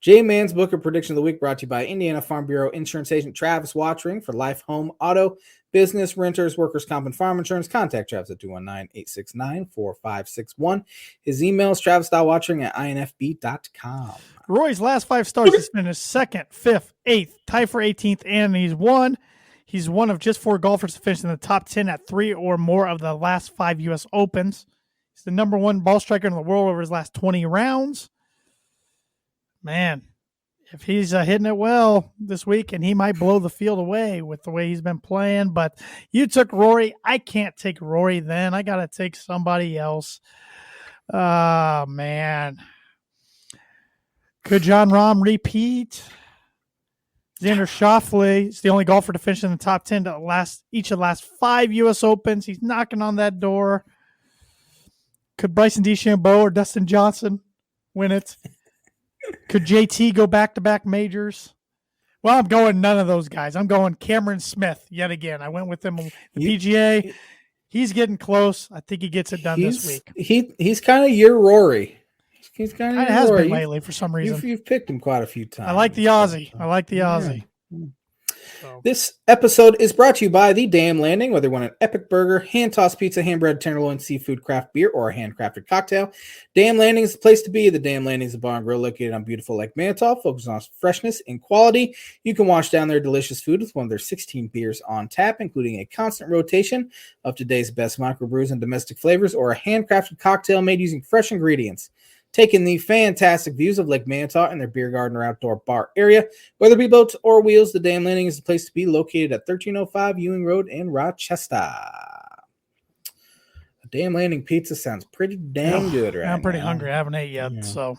J-Man's Booker prediction of the week brought to you by Indiana Farm Bureau insurance agent Travis Watchering for life, home, auto, business, renters, workers' comp, and farm insurance. Contact Travis at 219-869-4561. His email is travis.watchering@infb.com. Roy's last 5 starts, he's finished 2nd, 5th, 8th, tied for 18th, and he's won. He's one of just 4 golfers to finish in the top 10 at 3 or more of the last 5 U.S. Opens. He's the number 1 ball striker in the world over his last 20 rounds. Man, if he's hitting it well this week, and he might blow the field away with the way he's been playing. But you took Rory. I can't take Rory then. I got to take somebody else. Man. Could John Rahm repeat? Xander Schauffele is the only golfer to finish in the top 10 to each of the last 5 U.S. Opens. He's knocking on that door. Could Bryson DeChambeau or Dustin Johnson win it? Could JT go back-to-back majors? Well, I'm going none of those guys. I'm going Cameron Smith yet again. I went with him on the PGA. He's getting close. I think he gets it done this week. He's kind of your Rory. He's kind of has been lately for some reason. You've picked him quite a few times. I like the Aussie. So. This episode is brought to you by The Dam Landing. Whether you want an epic burger, hand-tossed pizza, hand-bread tenderloin, seafood, craft beer, or a handcrafted cocktail, Dam Landing is the place to be. The Dam Landing is a bar and grill located on beautiful Lake Manitou, focused on freshness and quality. You can wash down their delicious food with one of their 16 beers on tap, including a constant rotation of today's best microbrews and domestic flavors, or a handcrafted cocktail made using fresh ingredients. Taking the fantastic views of Lake Manitou and their beer garden or outdoor bar area. Whether it be boats or wheels, the Dam Landing is the place to be, located at 1305 Ewing Road in Rochester. A Dam Landing pizza sounds pretty dang good right now. I'm pretty hungry. I haven't ate yet, so.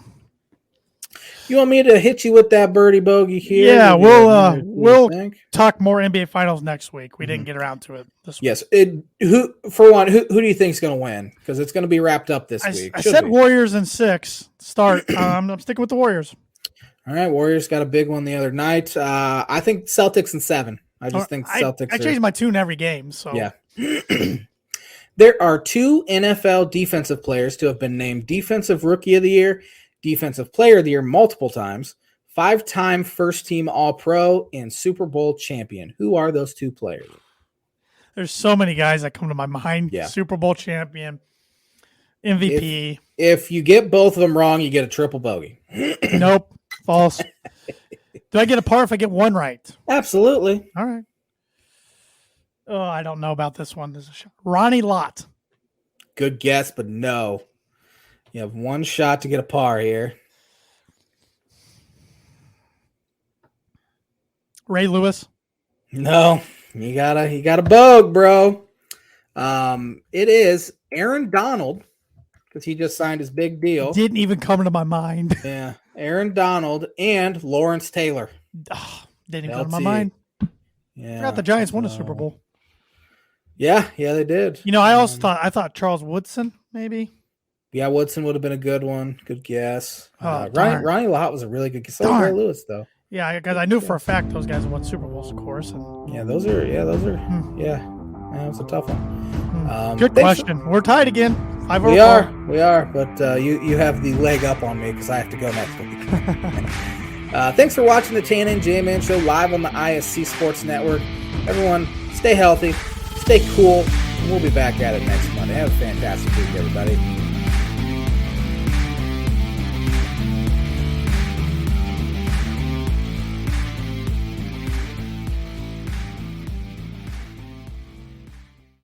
You want me to hit you with that birdie bogey here? Yeah, we'll talk more NBA Finals next week. We didn't get around to it this week. Yes. Who do you think is going to win? Because it's going to be wrapped up this week. I said Warriors in 6 start. I'm sticking with the Warriors. All right, Warriors got a big one the other night. I think Celtics in 7. I just think Celtics. I change my tune every game. So yeah. There are 2 NFL defensive players to have been named Defensive Rookie of the Year, Defensive Player of the Year multiple times, 5-time first-team All-Pro, and Super Bowl champion. Who are those 2 players? There's so many guys that come to my mind. Yeah. Super Bowl champion, MVP. If you get both of them wrong, you get a triple bogey. Nope. False. Do I get a par if I get one right? Absolutely. All right. Oh, I don't know about this one. There's a shot. Ronnie Lott. Good guess, but no. You have one shot to get a par here. Ray Lewis. No, you got a bug, bro. It is Aaron Donald, because he just signed his big deal. Didn't even come to my mind. Yeah, Aaron Donald and Lawrence Taylor. Didn't even come to my mind. Yeah, I forgot the Giants won a Super Bowl. Yeah, they did. You know, I thought Charles Woodson maybe. Yeah, Woodson would have been a good one. Good guess. Oh, Ronnie Lott was a really good guess. So was Ray Lewis, though. Yeah, because I knew for a fact those guys won Super Bowls, of course. And yeah, those are. Yeah, it's a tough one. Good question. We're tied again. 5-4. We are. But you have the leg up on me because I have to go next week. Thanks for watching the Tan and J-Man Show live on the ISC Sports Network. Everyone, stay healthy, stay cool, and we'll be back at it next Monday. Have a fantastic week, everybody.